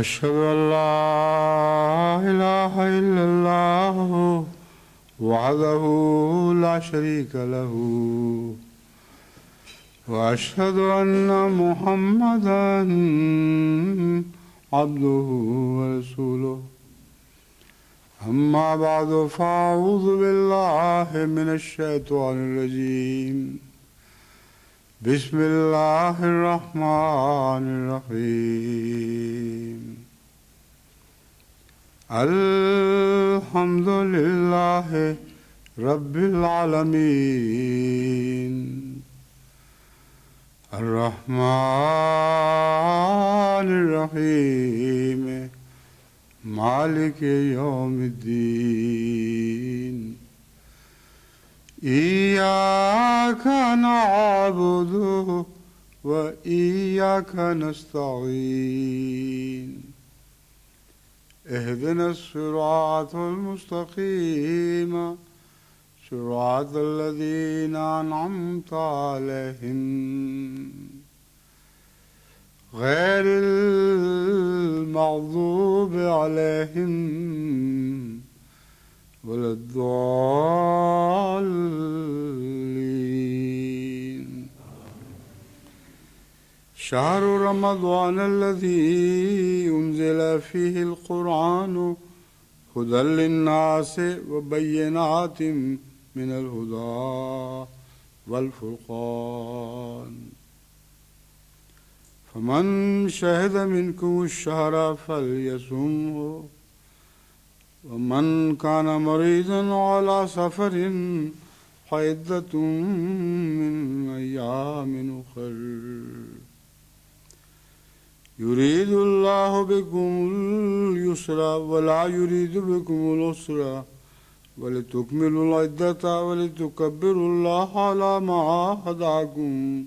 أشهد أن لا إله إلا الله وحده لا شريك له وأشهد أن محمدا عبده ورسوله أما بعد فأعوذ بالله من الشيطان الرجيم بسم الله الرحمن الرحيم الحمد لله رب العالمين الرحمن الرحيم مالك يوم الدين إياك نعبد وإياك نستعين اهدنا الصراط المستقيم صراط الذين أنعمت عليهم غير المغضوب عليهم ولا الضالين شهر رمضان الذي أنزل فيه القرآن هدى للناس وبينات من الهدى والفرقان فمن شهد منكم الشهر فليصمه ومن كان مريضا على سفر فعدة من أيام أخر يريد الله بكم اليسر ولا يريد بكم العسر ولتكملوا العدة ولتكبروا الله على ما هداكم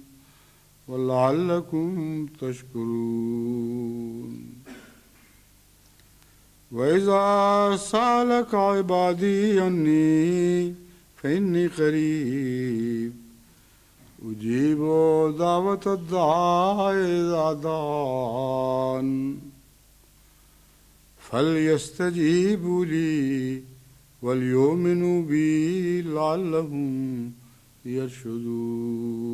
ولعلكم تشكرون وإذا سألك عبادي عني فإني قريب أجيب دعوة الداع إذا دعان فليستجيبوا لي وليؤمنوا بي لعلهم يرشدون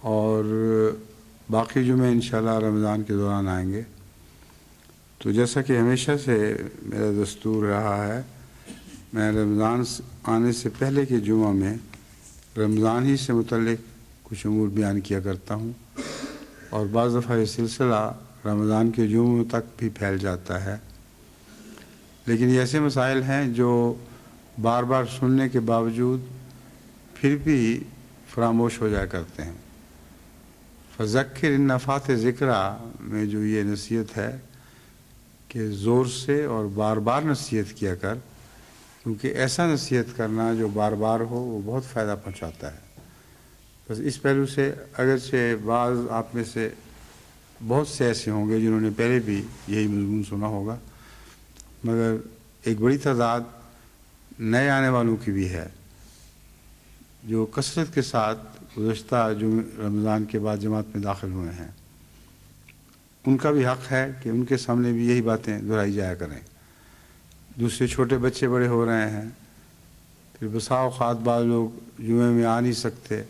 اور باقی جمعے انشاءاللہ رمضان کے دوران آئیں گے۔ تو جیسا کہ ہمیشہ سے میرا دستور رہا ہے، میں رمضان آنے سے پہلے کے جمعہ میں رمضان ہی سے متعلق کچھ امور بیان کیا کرتا ہوں، اور بعض دفعہ یہ سلسلہ رمضان کے جمعوں تک بھی پھیل جاتا ہے، لیکن یہ ایسے مسائل ہیں جو بار بار سننے کے باوجود پھر بھی فراموش ہو جایا کرتے ہیں۔ فذکر ان نفعت ذکرہ میں جو یہ نصیحت ہے کہ زور سے اور بار بار نصیحت کیا کر، کیونکہ ایسا نصیحت کرنا جو بار بار ہو وہ بہت فائدہ پہنچاتا ہے۔ بس اس پہلو سے اگرچہ بعض آپ میں سے بہت سے ایسے ہوں گے جنہوں نے پہلے بھی یہی مضمون سنا ہوگا، مگر ایک بڑی تعداد نئے آنے والوں کی بھی ہے جو کثرت کے ساتھ گزشتہ رمضان کے بعد جماعت میں داخل ہوئے ہیں۔ ان کا بھی حق ہے کہ ان کے سامنے بھی یہی باتیں دہرائی جایا کریں۔ دوسرے چھوٹے بچے بڑے ہو رہے ہیں، پھر بسا اوقات بعض لوگ جمعے میں آ نہیں سکتے،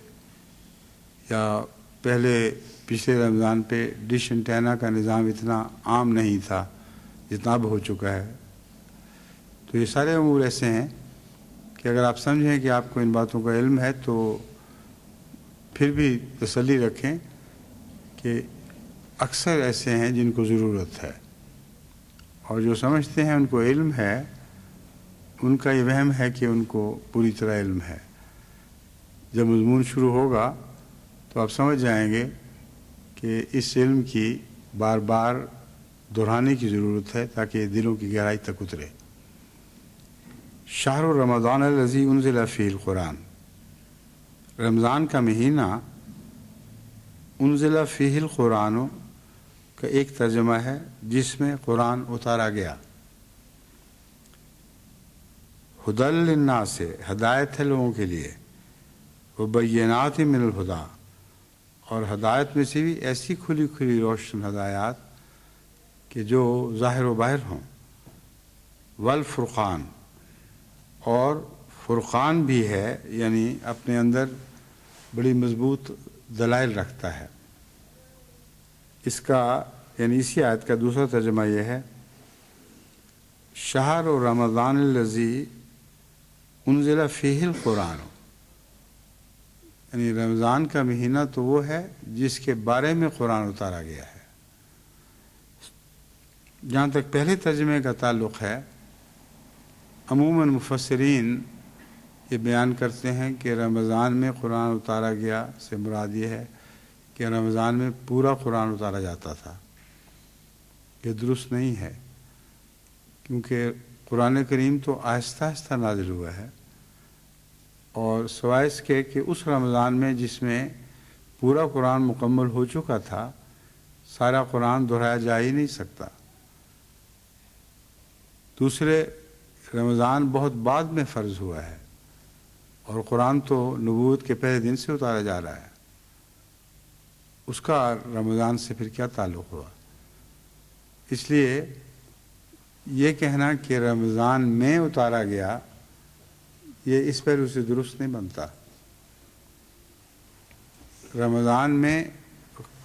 یا پچھلے رمضان پہ ڈش انٹینا کا نظام اتنا عام نہیں تھا جتنا اب ہو چکا ہے۔ تو یہ سارے امور ایسے ہیں کہ اگر آپ سمجھیں کہ آپ کو ان باتوں کا علم ہے تو پھر بھی تسلی رکھیں کہ اکثر ایسے ہیں جن کو ضرورت ہے، اور جو سمجھتے ہیں ان کو علم ہے، ان کا یہ وہم ہے کہ ان کو پوری طرح علم ہے۔ جب مضمون شروع ہوگا تو آپ سمجھ جائیں گے کہ اس علم کی بار بار دہرانے کی ضرورت ہے تاکہ دلوں کی گہرائی تک اترے۔ شہر رمضان الذی انزل فیہ القرآن، رمضان کا مہینہ انزل فیہ القرآن کا ایک ترجمہ ہے جس میں قرآن اتارا گیا۔ ہدی للناس، ہدایت ہے لوگوں کے لیے، وبینات من الہدی، اور ہدایت میں سے بھی ایسی کھلی کھلی روشن ہدایات کہ جو ظاہر و باہر ہوں، والفرقان، اور فرقان بھی ہے، یعنی اپنے اندر بڑی مضبوط دلائل رکھتا ہے۔ اس کا یعنی اسی آیت کا دوسرا ترجمہ یہ ہے، شہر رمضان الذی انزل فیہ القرآن، یعنی رمضان کا مہینہ تو وہ ہے جس کے بارے میں قرآن اتارا گیا ہے۔ جہاں تک پہلے ترجمے کا تعلق ہے، عموماً مفسرین یہ بیان کرتے ہیں کہ رمضان میں قرآن اتارا گیا سے مراد یہ ہے کہ رمضان میں پورا قرآن اتارا جاتا تھا۔ یہ درست نہیں ہے، کیونکہ قرآن کریم تو آہستہ آہستہ نازل ہوا ہے، اور سوائے اس کے کہ اس رمضان میں جس میں پورا قرآن مکمل ہو چکا تھا، سارا قرآن دہرایا جا ہی نہیں سکتا۔ دوسرے، رمضان بہت بعد میں فرض ہوا ہے، اور قرآن تو نبوت کے پہلے دن سے اتارا جا رہا ہے، اس کا رمضان سے پھر کیا تعلق ہوا؟ اس لیے یہ کہنا کہ رمضان میں اتارا گیا، یہ اس پہلو سے درست نہیں بنتا۔ رمضان میں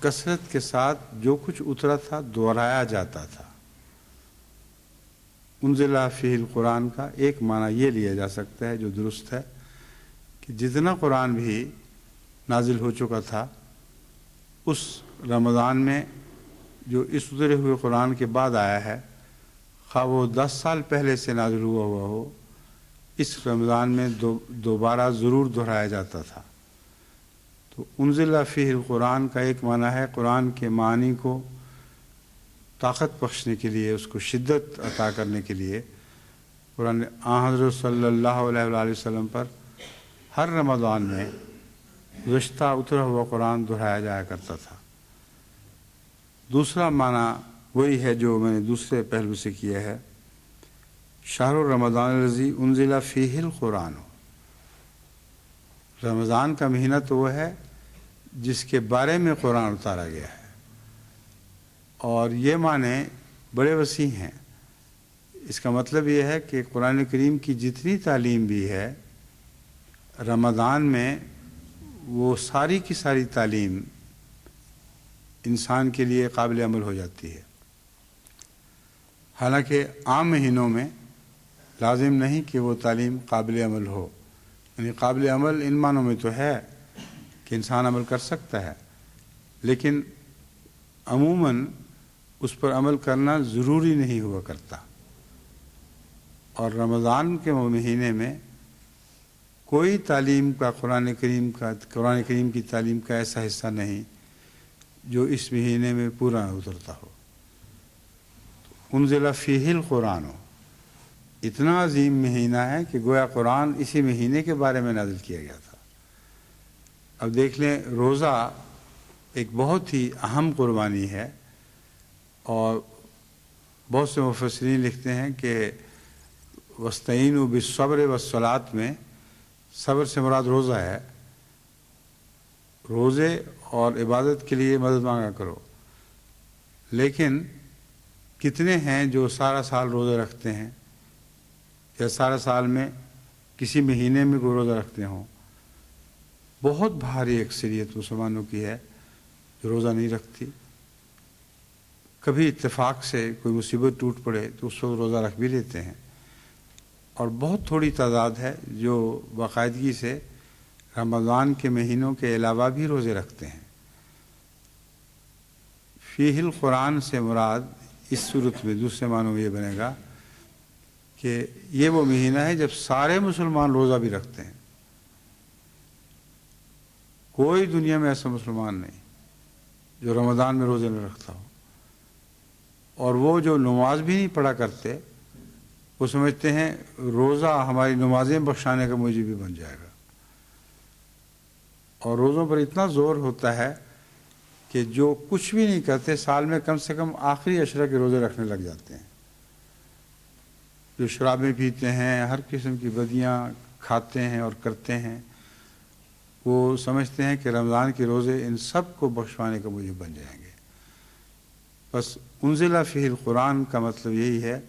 کثرت کے ساتھ جو کچھ اترا تھا دہرایا جاتا تھا۔ انزل فیہ القرآن کا ایک معنی یہ لیا جا سکتا ہے جو درست ہے کہ جتنا قرآن بھی نازل ہو چکا تھا، اس رمضان میں جو اس اترے ہوئے قرآن کے بعد آیا ہے، خواہ وہ 10 سال پہلے سے نازل ہوا ہو، اس رمضان میں دوبارہ ضرور دہرایا جاتا تھا۔ تو انزل فیہ القرآن کا ایک معنی ہے قرآن کے معنی کو طاقت بخشنے کے لیے، اس کو شدت عطا کرنے کے لیے قرآن حضرت صلی اللہ علیہ وآلہ وسلم پر ہر رمضان میں گزشتہ اترا ہوا قرآن دہرایا جایا کرتا تھا۔ دوسرا معنی وہی ہے جو میں نے دوسرے پہلو سے کیا ہے، شہر رمضان الذی انزل فیہ القرآن، رمضان کا مہینہ تو وہ ہے جس کے بارے میں قرآن اتارا گیا ہے، اور یہ معنی بڑے وسیع ہیں۔ اس کا مطلب یہ ہے کہ قرآن کریم کی جتنی تعلیم بھی ہے، رمضان میں وہ ساری کی ساری تعلیم انسان کے لیے قابل عمل ہو جاتی ہے. حالانکہ عام مہینوں میں لازم نہیں کہ وہ تعلیم قابل عمل ہو. یعنی قابل عمل ان معنوں میں تو ہے کہ انسان عمل کر سکتا ہے، لیکن عموماً اس پر عمل کرنا ضروری نہیں ہوا کرتا. اور رمضان کے مہینے میں کوئی تعلیم کا قرآن کریم کی تعلیم کا ایسا حصہ نہیں جو اس مہینے میں پورا اترتا ہو. انزل فیہ القرآن، اتنا عظیم مہینہ ہے کہ گویا قرآن اسی مہینے کے بارے میں نازل کیا گیا تھا. اب دیکھ لیں، روزہ ایک بہت ہی اہم قربانی ہے، اور بہت سے مفسرین لکھتے ہیں کہ وَاسْتَعِینُوا بِالصَّبْرِ وَالصَّلَاةِ میں صبر سے مراد روزہ ہے. روزے اور عبادت کے لیے مدد مانگا کرو. لیکن کتنے ہیں جو سارا سال روزہ رکھتے ہیں، یا سارا سال میں کسی مہینے میں کوئی روزہ رکھتے ہوں؟ بہت بھاری اکثریت مسلمانوں کی ہے جو روزہ نہیں رکھتی. کبھی اتفاق سے کوئی مصیبت ٹوٹ پڑے تو اس وقت روزہ رکھ بھی لیتے ہیں، اور بہت تھوڑی تعداد ہے جو باقاعدگی سے رمضان کے مہینوں کے علاوہ بھی روزے رکھتے ہیں. فیہ القرآن سے مراد اس صورت میں دوسرے معنوں میں یہ بنے گا کہ یہ وہ مہینہ ہے جب سارے مسلمان روزہ بھی رکھتے ہیں. کوئی دنیا میں ایسا مسلمان نہیں جو رمضان میں روزے نہ رکھتا ہو. اور وہ جو نماز بھی نہیں پڑھا کرتے، وہ سمجھتے ہیں روزہ ہماری نمازیں بخشانے کا موجب بھی بن جائے گا. اور روزوں پر اتنا زور ہوتا ہے کہ جو کچھ بھی نہیں کرتے سال میں کم سے کم آخری عشرہ کے روزے رکھنے لگ جاتے ہیں. جو شرابیں پیتے ہیں، ہر قسم کی بدیاں کھاتے ہیں اور کرتے ہیں، وہ سمجھتے ہیں کہ رمضان کے روزے ان سب کو بخشوانے کا موجب بن جائیں گے. بس انزل فیہ القرآن کا مطلب یہی ہے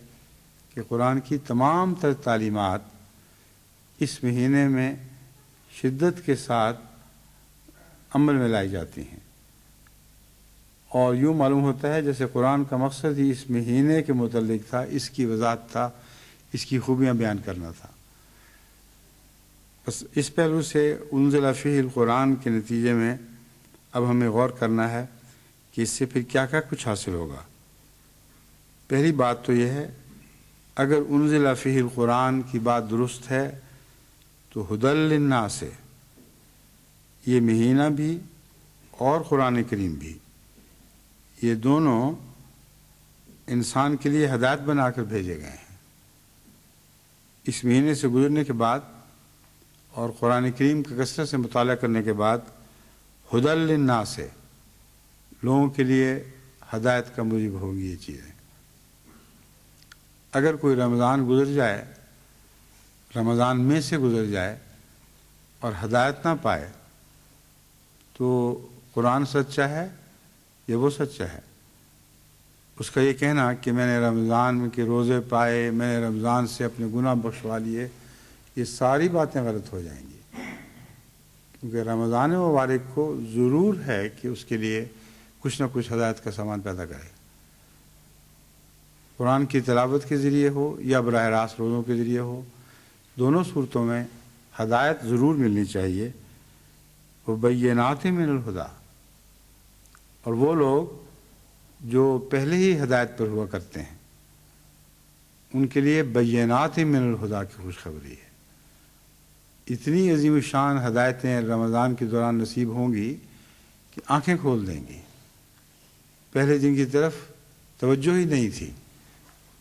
کہ قرآن کی تمام تر تعلیمات اس مہینے میں شدت کے ساتھ عمل میں لائی جاتی ہیں. اور یوں معلوم ہوتا ہے جیسے قرآن کا مقصد ہی اس مہینے کے متعلق تھا، اس کی وضاحت تھا، اس کی خوبیاں بیان کرنا تھا. بس اس پہلو سے انزل فیہ القرآن کے نتیجے میں اب ہمیں غور کرنا ہے کہ اس سے پھر کیا کیا کچھ حاصل ہوگا. پہلی بات تو یہ ہے، اگر انزل فیہ القرآن کی بات درست ہے تو ھدی للناس، یہ مہینہ بھی اور قرآن کریم بھی، یہ دونوں انسان کے لیے ہدایت بنا کر بھیجے گئے ہیں. اس مہینے سے گزرنے کے بعد اور قرآن کریم کا کثرت سے مطالعہ کرنے کے بعد ھدی للناس، لوگوں کے لیے ہدایت کا موجب ہوگی یہ چیزیں. اگر کوئی رمضان گزر جائے، رمضان میں سے گزر جائے اور ہدایت نہ پائے تو قرآن سچا ہے یا وہ سچا ہے؟ اس کا یہ کہنا کہ میں نے رمضان کے روزے پائے، میں نے رمضان سے اپنے گناہ بخشوا لیے، یہ ساری باتیں غلط ہو جائیں گی. کیونکہ رمضان مبارک کو ضرور ہے کہ اس کے لیے کچھ نہ کچھ ہدایت کا سامان پیدا کرے. قرآن کی تلاوت کے ذریعے ہو یا براہ راست روزوں کے ذریعے ہو، دونوں صورتوں میں ہدایت ضرور ملنی چاہیے. وَبَيِّنَاتٍ مِّنَ الْهُدَىٰ، اور وہ لوگ جو پہلے ہی ہدایت پر ہوا کرتے ہیں ان کے لیے بینات من الہدیٰ کی خوشخبری ہے. اتنی عظیم الشان ہدایتیں رمضان کے دوران نصیب ہوں گی کہ آنکھیں کھول دیں گی. پہلے جن کی طرف توجہ ہی نہیں تھی،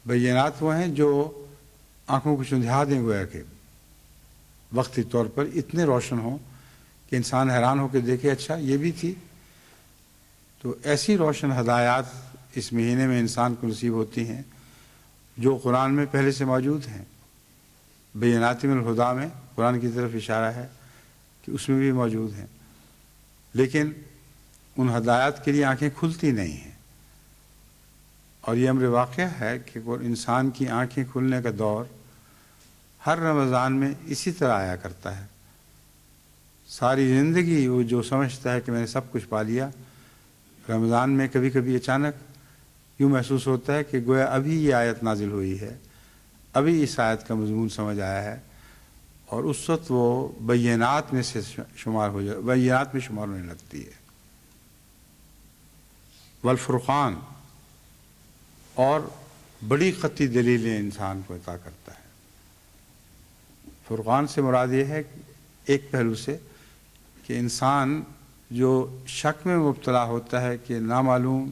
بینات وہ ہیں جو آنکھوں کو چندھا دیں، گویا کہ وقتی طور پر اتنے روشن ہوں کہ انسان حیران ہو کے دیکھے اچھا یہ بھی تھی. تو ایسی روشن ہدایات اس مہینے میں انسان کو نصیب ہوتی ہیں جو قرآن میں پہلے سے موجود ہیں. بینات من الہدیٰ میں قرآن کی طرف اشارہ ہے کہ اس میں بھی موجود ہیں، لیکن ان ہدایات کے لیے آنکھیں کھلتی نہیں ہیں. اور یہ امر واقعہ ہے کہ انسان کی آنکھیں کھلنے کا دور ہر رمضان میں اسی طرح آیا کرتا ہے. ساری زندگی وہ جو سمجھتا ہے کہ میں نے سب کچھ پا لیا، رمضان میں کبھی کبھی اچانک یوں محسوس ہوتا ہے کہ گویا ابھی یہ آیت نازل ہوئی ہے، ابھی اس آیت کا مضمون سمجھ آیا ہے، اور اس وقت وہ بینات میں سے شمار بینات میں شمار ہونے لگتی ہے۔ والفرقان، اور بڑی قطعی دلیلیں انسان کو عطا کرتا ہے۔ فرقان سے مراد یہ ہے ایک پہلو سے کہ انسان جو شک میں مبتلا ہوتا ہے کہ نامعلوم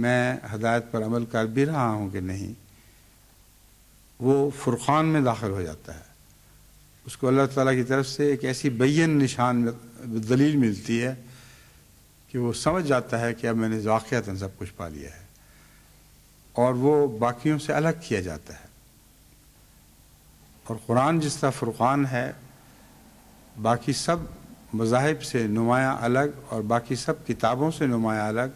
میں ہدایت پر عمل کر بھی رہا ہوں کہ نہیں، وہ فرقان میں داخل ہو جاتا ہے۔ اس کو اللہ تعالیٰ کی طرف سے ایک ایسی بین نشان دلیل ملتی ہے کہ وہ سمجھ جاتا ہے کہ اب میں نے واقعتاً سب کچھ پا لیا ہے، اور وہ باقیوں سے الگ کیا جاتا ہے۔ اور قرآن جس طرح فرقان ہے، باقی سب مذاہب سے نمایاں الگ اور باقی سب کتابوں سے نمایاں الگ،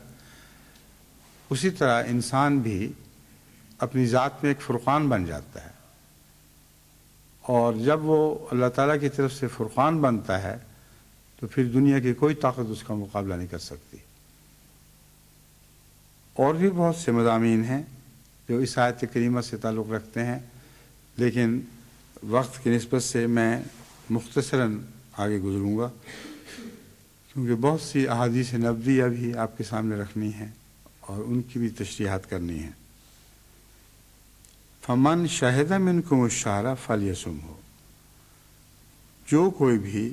اسی طرح انسان بھی اپنی ذات میں ایک فرقان بن جاتا ہے، اور جب وہ اللہ تعالیٰ کی طرف سے فرقان بنتا ہے تو پھر دنیا کی کوئی طاقت اس کا مقابلہ نہیں کر سکتی۔ اور بھی بہت سے مضامین ہیں جو اس آیت کریمہ سے تعلق رکھتے ہیں، لیکن وقت کی نسبت سے میں مختصراً آگے گزروں گا، کیونکہ بہت سی احادیث نبویہ بھی آپ کے سامنے رکھنی ہیں اور ان کی بھی تشریحات کرنی ہیں۔ فمن شہد منکم الشہر فلیصمہ، جو کوئی بھی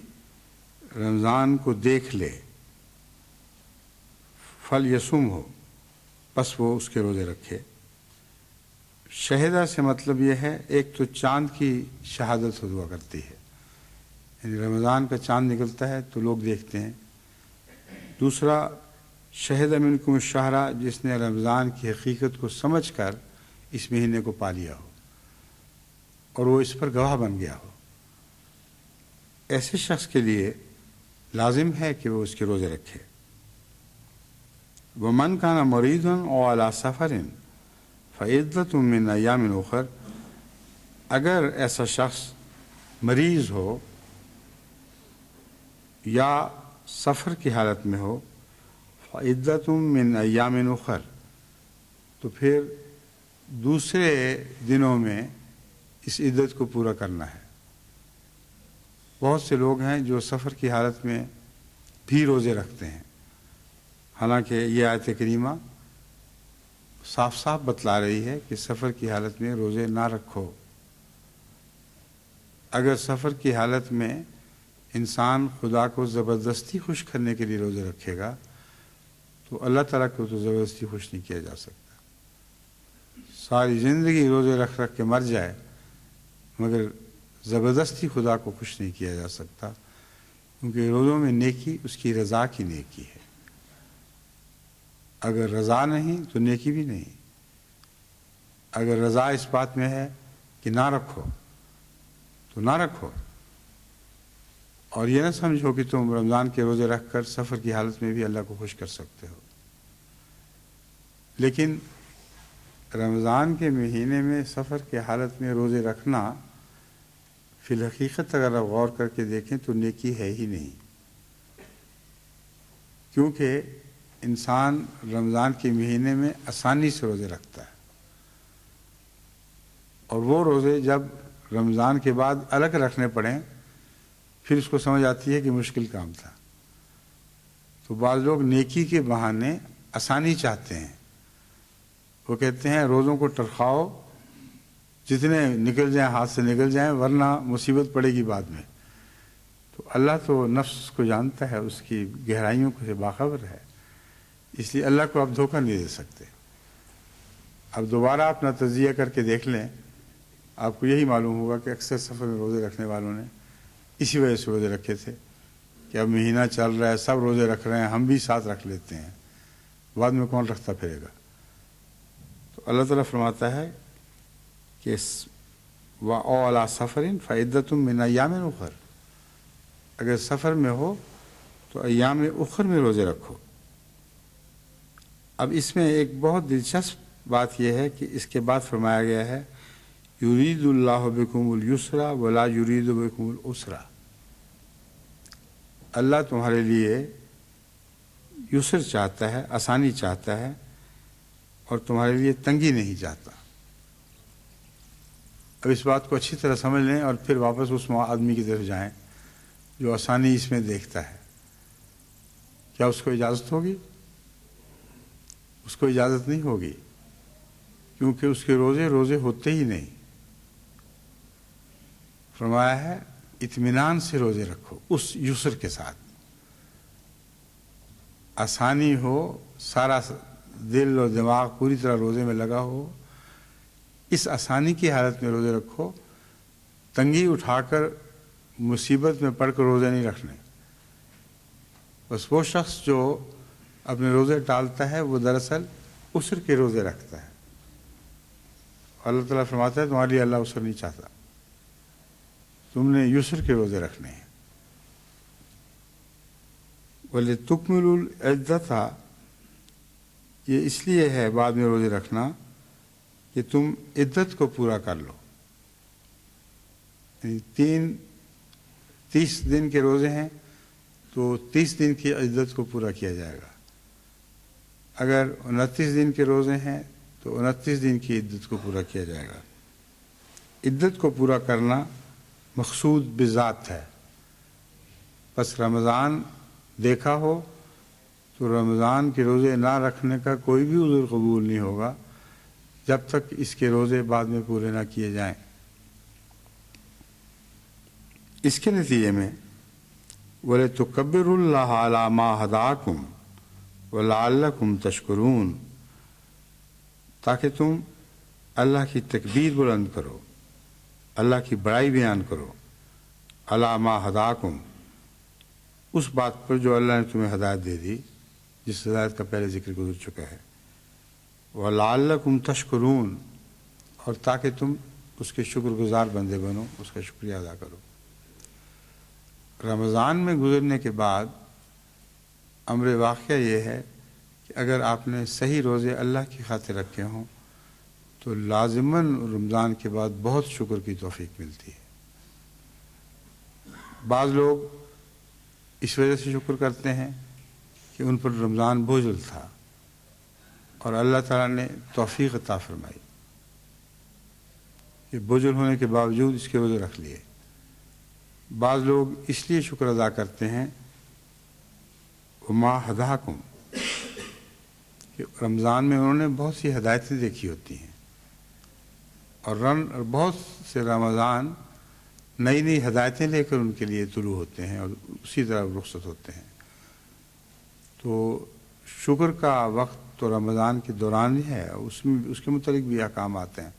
رمضان کو دیکھ لے، فلیصمہ، پس وہ اس کے روزے رکھے۔ شہدہ سے مطلب یہ ہے، ایک تو چاند کی شہادت ہوا کرتی ہے، یعنی رمضان کا چاند نکلتا ہے تو لوگ دیکھتے ہیں۔ دوسرا شہد منکم الشہر، جس نے رمضان کی حقیقت کو سمجھ کر اس مہینے کو پا لیا ہو اور وہ اس پر گواہ بن گیا ہو، ایسے شخص کے لیے لازم ہے کہ وہ اس کے روزے رکھے۔ ومن کان مریضا او علی سفر فعدۃ من ایام اخر، اگر ایسا شخص مریض ہو یا سفر کی حالت میں ہو، فعدۃ من ایام اخر، تو پھر دوسرے دنوں میں اس عدت کو پورا کرنا ہے۔ بہت سے لوگ ہیں جو سفر کی حالت میں بھی روزے رکھتے ہیں، حالانکہ یہ آیت کریمہ صاف صاف بتلا رہی ہے کہ سفر کی حالت میں روزے نہ رکھو۔ اگر سفر کی حالت میں انسان خدا کو زبردستی خوش کرنے کے لیے روزے رکھے گا تو اللہ تعالیٰ کو تو زبردستی خوش نہیں کیا جا سکتا۔ ساری زندگی روزے رکھ رکھ کے مر جائے مگر زبردستی خدا کو خوش نہیں کیا جا سکتا، کیونکہ روزوں میں نیکی اس کی رضا کی نیکی ہے۔ اگر رضا نہیں تو نیکی بھی نہیں۔ اگر رضا اس بات میں ہے کہ نہ رکھو تو نہ رکھو، اور یہ نہ سمجھو کہ تم رمضان کے روزے رکھ کر سفر کی حالت میں بھی اللہ کو خوش کر سکتے ہو۔ لیکن رمضان کے مہینے میں سفر کی حالت میں روزے رکھنا فی الحقیقت اگر آپ غور کر کے دیکھیں تو نیکی ہے ہی نہیں، کیونکہ انسان رمضان کے مہینے میں آسانی سے روزے رکھتا ہے، اور وہ روزے جب رمضان کے بعد الگ رکھنے پڑیں پھر اس کو سمجھ آتی ہے کہ مشکل کام تھا۔ تو بعض لوگ نیکی کے بہانے آسانی چاہتے ہیں، وہ کہتے ہیں روزوں کو ٹرخاؤ، جتنے نکل جائیں ہاتھ سے نکل جائیں، ورنہ مصیبت پڑے گی بعد میں۔ تو اللہ تو نفس کو جانتا ہے، اس کی گہرائیوں سے باخبر ہے، اس لیے اللہ کو آپ دھوکہ نہیں دے سکتے۔ اب دوبارہ اپنا تجزیہ کر کے دیکھ لیں، آپ کو یہی معلوم ہوگا کہ اکثر سفر میں روزے رکھنے والوں نے اسی وجہ سے روزے رکھے تھے کہ اب مہینہ چل رہا ہے، سب روزے رکھ رہے ہیں، ہم بھی ساتھ رکھ لیتے ہیں، بعد میں کون رکھتا پھرے گا۔ تو اللہ تعالیٰ فرماتا ہے کہ وَأَوْ عَلَىٰ سَفَرٍ فَعِدَّةٌ مِّنْ أَيَّامٍ أُخَرَ، اگر سفر میں ہو تو ایام اخر میں روزے رکھو۔ اب اس میں ایک بہت دلچسپ بات یہ ہے کہ اس کے بعد فرمایا گیا ہے یرید اللہ بکم اليسر ولا یرید بکم العسر، اللہ تمہارے لیے یسر چاہتا ہے، آسانی چاہتا ہے، اور تمہارے لیے تنگی نہیں چاہتا۔ اب اس بات کو اچھی طرح سمجھ لیں اور پھر واپس اس آدمی کی طرف جائیں جو آسانی اس میں دیکھتا ہے۔ کیا اس کو اجازت ہوگی؟ اس کو اجازت نہیں ہوگی، کیونکہ اس کے روزے ہوتے ہی نہیں۔ فرمایا ہے اطمینان سے روزے رکھو، اس یسر کے ساتھ، آسانی ہو، سارا دل اور دماغ پوری طرح روزے میں لگا ہو، اس آسانی کی حالت میں روزے رکھو۔ تنگی اٹھا کر مصیبت میں پڑھ کر روزے نہیں رکھنے۔ بس وہ شخص جو اپنے روزے ٹالتا ہے وہ دراصل عسر کے روزے رکھتا ہے۔ اللہ تعالیٰ فرماتا ہے تمہارے لیے اللہ عسر نہیں چاہتا، تم نے یسر کے روزے رکھنے ہیں۔ وَلِتُكْمِلُوا الْعِدَّةَ، یہ اس لیے ہے بعد میں روزے رکھنا کہ تم عدت کو پورا کر لو۔ یعنی 30 دن کے روزے ہیں تو 30 دن کی عدت کو پورا کیا جائے گا۔ اگر 29 دن کے روزے ہیں تو 29 دن کی عدت کو پورا کیا جائے گا۔ عدت کو پورا کرنا مقصود بذات ہے۔ بس رمضان دیکھا ہو تو رمضان کے روزے نہ رکھنے کا کوئی بھی عذر قبول نہیں ہوگا جب تک اس کے روزے بعد میں پورے نہ کیے جائیں۔ اس کے نتیجے میں وَلِتُكَبِّرُوا اللَّهَ عَلَى مَا هَدَاكُمْ وَلَعَلَّكُمْ تَشْكُرُونَ، تاکہ تم اللہ کی تکبیر بلند کرو، اللہ کی بڑائی بیان کرو، عَلَى مَا هَدَاكُمْ، اس بات پر جو اللہ نے تمہیں ہدایت دے دی، جس ہدایت کا پہلے ذکر گزر چکا ہے، وَلَعَلَّكُمْ تَشْكُرُونَ، اور تاکہ تم اس کے شکر گزار بندے بنو، اس کا شکریہ ادا کرو۔ رمضان میں گزرنے کے بعد امر واقعہ یہ ہے کہ اگر آپ نے صحیح روزے اللہ کی خاطر رکھے ہوں تو لازماً رمضان کے بعد بہت شکر کی توفیق ملتی ہے۔ بعض لوگ اس وجہ سے شکر کرتے ہیں کہ ان پر رمضان بوجھل تھا اور اللہ تعالیٰ نے توفیق عطا فرمائی کہ بوجھل ہونے کے باوجود اس کے روزے رکھ لیے۔ بعض لوگ اس لیے شکر ادا کرتے ہیں وَمَا هَدَاكُمْ، کہ رمضان میں انہوں نے بہت سی ہدایتیں دیکھی ہوتی ہیں اور بہت سے رمضان نئی نئی ہدایتیں لے کر ان کے لیے طلوع ہوتے ہیں اور اسی طرح رخصت ہوتے ہیں۔ تو شکر کا وقت تو رمضان کے دوران ہی ہے، اس کے متعلق بھی احکام آتے ہیں،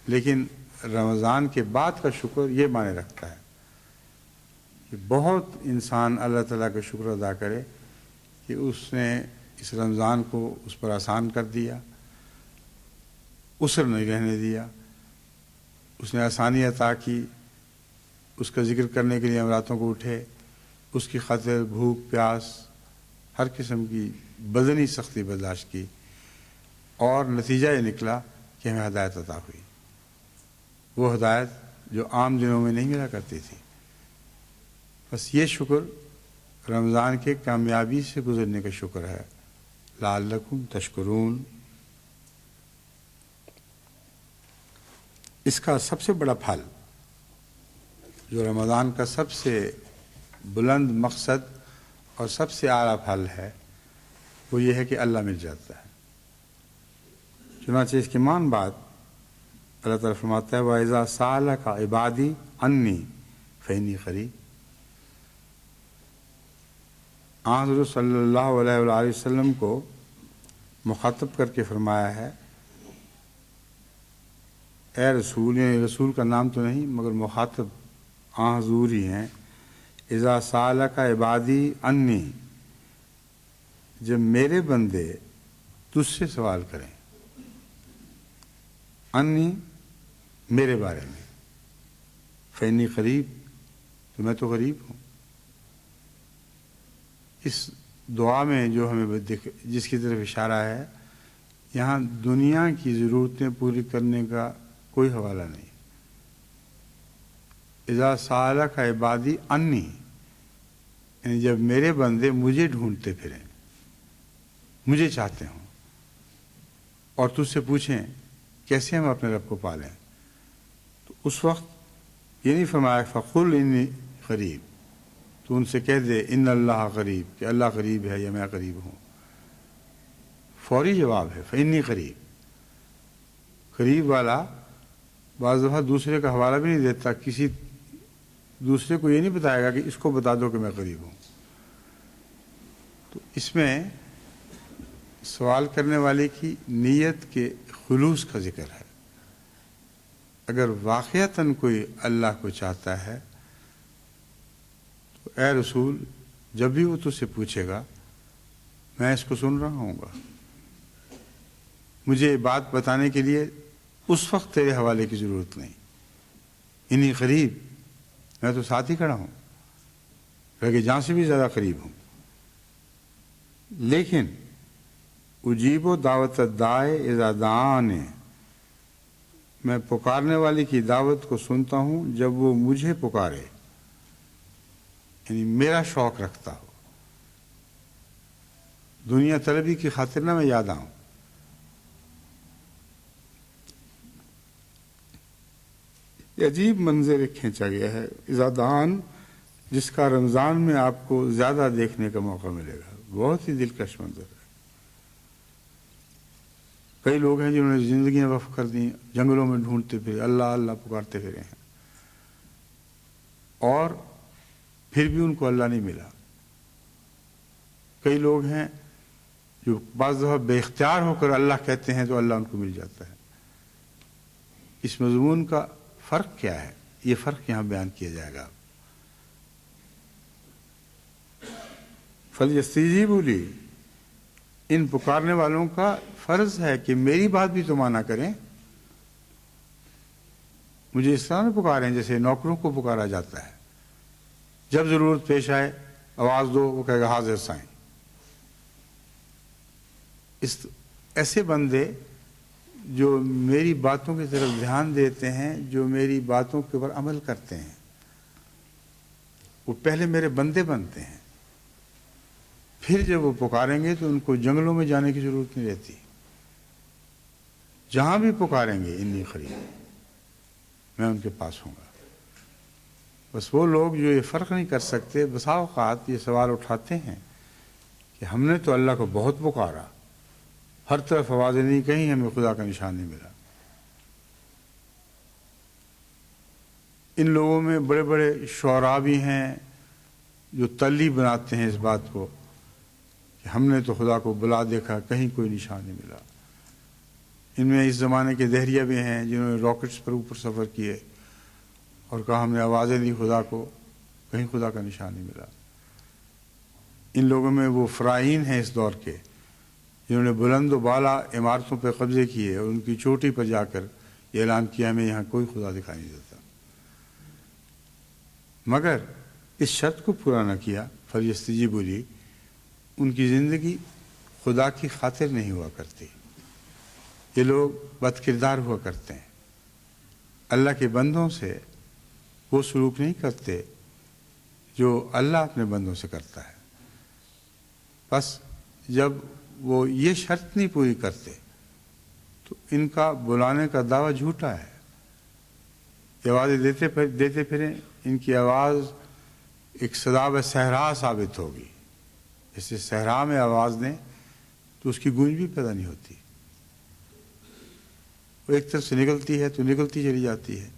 لیکن رمضان کے بعد کا شکر یہ معنی رکھتا ہے کہ بہت انسان اللہ تعالیٰ کا شکر ادا کرے کہ اس نے اس رمضان کو اس پر آسان کر دیا، عسر نہیں رہنے دیا، اس نے آسانی عطا کی، اس کا ذکر کرنے کے لیے ہم راتوں کو اٹھے، اس کی خاطر بھوک پیاس ہر قسم کی بدنی سختی برداشت کی، اور نتیجہ یہ نکلا کہ ہمیں ہدایت عطا ہوئی، وہ ہدایت جو عام دنوں میں نہیں ملا کرتی تھی۔ بس یہ شکر رمضان کے کامیابی سے گزرنے کا شکر ہے، لعلکم تشکرون۔ اس کا سب سے بڑا پھل، جو رمضان کا سب سے بلند مقصد اور سب سے اعلیٰ پھل ہے، وہ یہ ہے کہ اللہ مل جاتا ہے۔ چنانچہ اس کی مان بات اللہ تعالیٰ فرماتا ہے وَإِذَا سَأَلَكَ عِبَادِي عَنِّي فَإِنِّي قَرِيبٌ۔ حضرت صلی اللہ علیہ وآلہ وسلم کو مخاطب کر کے فرمایا ہے اے رسول، یعنی رسول کا نام تو نہیں مگر مخاطب حضور ہی ہیں، اذا سالک عبادی انی، جب میرے بندے تجھ سے سوال کریں، انی میرے بارے میں، فینی قریب، تو میں تو قریب ہوں۔ اس دعا میں جو ہمیں جس کی طرف اشارہ ہے، یہاں دنیا کی ضرورتیں پوری کرنے کا کوئی حوالہ نہیں۔ اذا سالک عبادی انی، یعنی جب میرے بندے مجھے ڈھونڈتے پھریں، مجھے چاہتے ہوں، اور تجھ سے پوچھیں کیسے ہم اپنے رب کو پالیں، تو اس وقت یہ نہیں فرمایا فقل انی قریب، تو ان سے کہہ دے ان اللہ قریب، کہ اللہ قریب ہے یا میں قریب ہوں۔ فوری جواب ہے فانی قریب۔ قریب والا بعض دفعہ دوسرے کا حوالہ بھی نہیں دیتا، کسی دوسرے کو یہ نہیں بتائے گا کہ اس کو بتا دو کہ میں قریب ہوں۔ تو اس میں سوال کرنے والے کی نیت کے خلوص کا ذکر ہے۔ اگر واقعتاً کوئی اللہ کو چاہتا ہے تو اے رسول جب بھی وہ تجھ سے پوچھے گا میں اس کو سن رہا ہوں گا، مجھے بات بتانے کے لیے اس وقت تیرے حوالے کی ضرورت نہیں، انی قریب، میں تو ساتھ ہی کھڑا ہوں، رگے جان سے بھی زیادہ قریب ہوں۔ لیکن اجیب و دعوت الداعی اذا دعان، میں پکارنے والے کی دعوت کو سنتا ہوں جب وہ مجھے پکارے، یعنی میرا شوق رکھتا ہو، دنیا طلبی کی خاطر نہ میں یاد آؤں۔ یہ عجیب منظر کھینچا گیا ہے، اذا دعان، جس کا رمضان میں آپ کو زیادہ دیکھنے کا موقع ملے گا، بہت ہی دلکش منظر ہے۔ کئی لوگ ہیں جنہوں نے زندگیاں وقف کر دیں، جنگلوں میں ڈھونڈتے پھرے، اللہ اللہ پکارتے پھرے ہیں، اور پھر بھی ان کو اللہ نہیں ملا۔ کئی لوگ ہیں جو بعض دفعہ بے اختیار ہو کر اللہ کہتے ہیں تو اللہ ان کو مل جاتا ہے۔ اس مضمون کا فرق کیا ہے؟ یہ فرق یہاں بیان کیا جائے گا۔ فَلْيَسْتَجِیبُوا لِی، ان پکارنے والوں کا فرض ہے کہ میری بات بھی تو مانا کریں، مجھے اس طرح نہ پکاریں جیسے نوکروں کو پکارا جاتا ہے، جب ضرورت پیش آئے آواز دو، وہ کہے گا حاضر سائیں۔ ایسے بندے جو میری باتوں کی طرف دھیان دیتے ہیں، جو میری باتوں کے اوپر عمل کرتے ہیں، وہ پہلے میرے بندے بنتے ہیں، پھر جب وہ پکاریں گے تو ان کو جنگلوں میں جانے کی ضرورت نہیں رہتی، جہاں بھی پکاریں گے انی قریب، میں ان کے پاس ہوں گا۔ بس وہ لوگ جو یہ فرق نہیں کر سکتے بسا اوقات یہ سوال اٹھاتے ہیں کہ ہم نے تو اللہ کو بہت پکارا، ہر طرف آوازیں نہیں کہیں، ہمیں خدا کا نشان نہیں ملا۔ ان لوگوں میں بڑے بڑے شعراء بھی ہیں جو تلی بناتے ہیں اس بات کو کہ ہم نے تو خدا کو بلا دیکھا، کہیں کوئی نشان نہیں ملا۔ ان میں اس زمانے کے دہریہ بھی ہیں جنہوں نے راکٹس پر اوپر سفر کیے اور کہا ہم نے آوازیں دی خدا کو، کہیں خدا کا نشان نہیں ملا۔ ان لوگوں میں وہ فرائین ہیں اس دور کے جنہوں نے بلند و بالا عمارتوں پہ قبضے کیے اور ان کی چوٹی پر جا کر یہ اعلان کیا ہمیں یہاں کوئی خدا دکھائی نہیں دیتا، مگر اس شرط کو پورا نہ کیا فَلْيَسْتَجِیبُوا لِی، ان کی زندگی خدا کی خاطر نہیں ہوا کرتی۔ یہ لوگ بد کردار ہوا کرتے ہیں، اللہ کے بندوں سے وہ سلوک نہیں کرتے جو اللہ اپنے بندوں سے کرتا ہے۔ بس جب وہ یہ شرط نہیں پوری کرتے تو ان کا بلانے کا دعویٰ جھوٹا ہے۔ یہ آوازیں دیتے پھریں، ان کی آواز ایک صداب صحرا ثابت ہوگی، جیسے صحرا میں آواز دیں تو اس کی گونج بھی پیدا نہیں ہوتی، وہ ایک طرف سے نکلتی ہے تو نکلتی چلی جاتی ہے،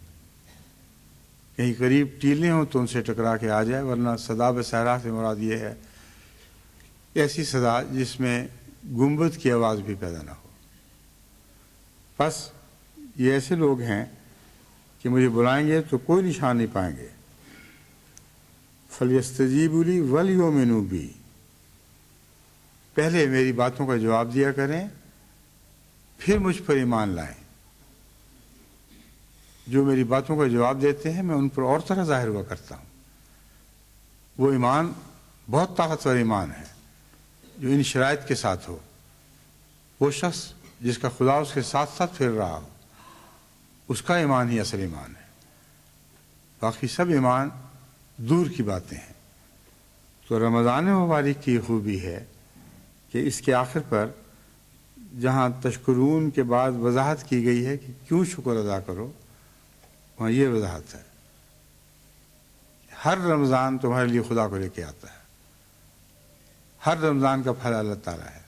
کہیں قریب ٹیلیں ہوں تو ان سے ٹکرا کے آ جائے، ورنہ صداب صحرا سے مراد یہ ہے ایسی صدا جس میں گنبد کی آواز بھی پیدا نہ ہو۔ بس یہ ایسے لوگ ہیں کہ مجھے بلائیں گے تو کوئی نشان نہیں پائیں گے۔ فَلْيَسْتَجِیبُوا لِی وَلْیُؤْمِنُوا بِی، پہلے میری باتوں کا جواب دیا کریں، پھر مجھ پر ایمان لائیں۔ جو میری باتوں کا جواب دیتے ہیں میں ان پر اور طرح ظاہر ہوا کرتا ہوں۔ وہ ایمان بہت طاقتور ایمان ہے جو ان شرائط کے ساتھ ہو۔ وہ شخص جس کا خدا اس کے ساتھ ساتھ پھر رہا ہو، اس کا ایمان ہی اصل ایمان ہے، باقی سب ایمان دور کی باتیں ہیں۔ تو رمضان مبارک کی خوبی ہے کہ اس کے آخر پر جہاں تشکرون کے بعد وضاحت کی گئی ہے کہ کیوں شکر ادا کرو، وہاں یہ وضاحت ہے، ہر رمضان تمہارے لیے خدا کو لے کے آتا ہے، ہر رمضان کا پھل اللہ تعالیٰ ہے۔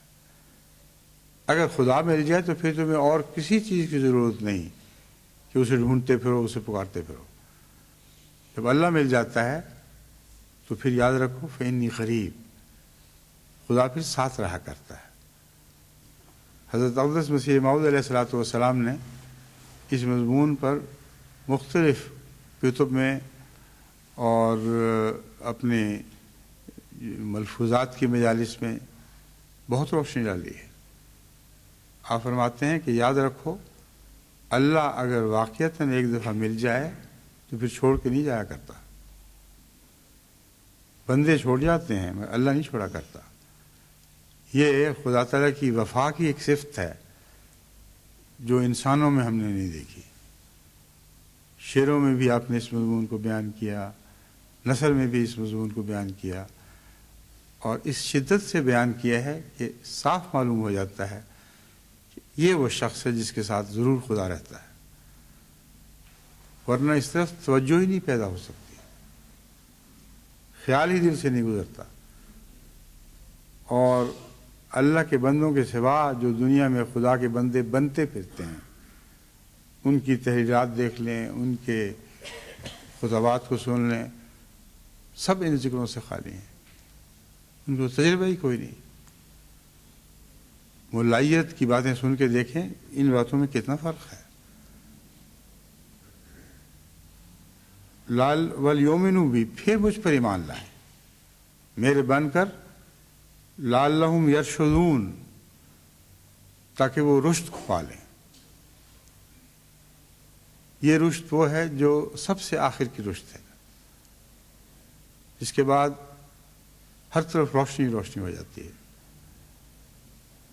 اگر خدا مل جائے تو پھر تمہیں اور کسی چیز کی ضرورت نہیں کہ اسے ڈھونڈتے پھرو، اسے پکارتے پھرو۔ جب اللہ مل جاتا ہے تو پھر یاد رکھو فإنی قریب، خدا پھر ساتھ رہا کرتا ہے۔ حضرت اقدس مسیح موعود علیہ الصلوۃ والسلام نے اس مضمون پر مختلف کتب میں اور اپنے ملفوظات کی مجالس میں بہت روشنی ڈالی ہے۔ آپ فرماتے ہیں کہ یاد رکھو اللہ اگر واقعتاً ایک دفعہ مل جائے تو پھر چھوڑ کے نہیں جایا کرتا۔ بندے چھوڑ جاتے ہیں مگر اللہ نہیں چھوڑا کرتا۔ یہ خدا تعالیٰ کی وفا کی ایک صفت ہے جو انسانوں میں ہم نے نہیں دیکھی۔ شعروں میں بھی آپ نے اس مضمون کو بیان کیا، نثر میں بھی اس مضمون کو بیان کیا، اور اس شدت سے بیان کیا ہے کہ صاف معلوم ہو جاتا ہے کہ یہ وہ شخص ہے جس کے ساتھ ضرور خدا رہتا ہے، ورنہ اس طرف توجہ ہی نہیں پیدا ہو سکتی، خیال ہی دل سے نہیں گزرتا۔ اور اللہ کے بندوں کے سوا جو دنیا میں خدا کے بندے بنتے پھرتے ہیں، ان کی تحریرات دیکھ لیں، ان کے خطبات کو سن لیں، سب ان ذکروں سے خالی ہیں، ان کو تجربہ ہی کوئی نہیں۔ ملائیت کی باتیں سن کے دیکھیں ان باتوں میں کتنا فرق ہے۔ لال والیومنو بھی پھر مجھ پر ایمان لائیں، میرے بن کر، لعلہم یرشدون، تاکہ وہ رشد کو پالیں۔ یہ رشد وہ ہے جو سب سے آخر کی رشد ہے، جس کے بعد ہر طرف روشنی روشنی ہو جاتی ہے۔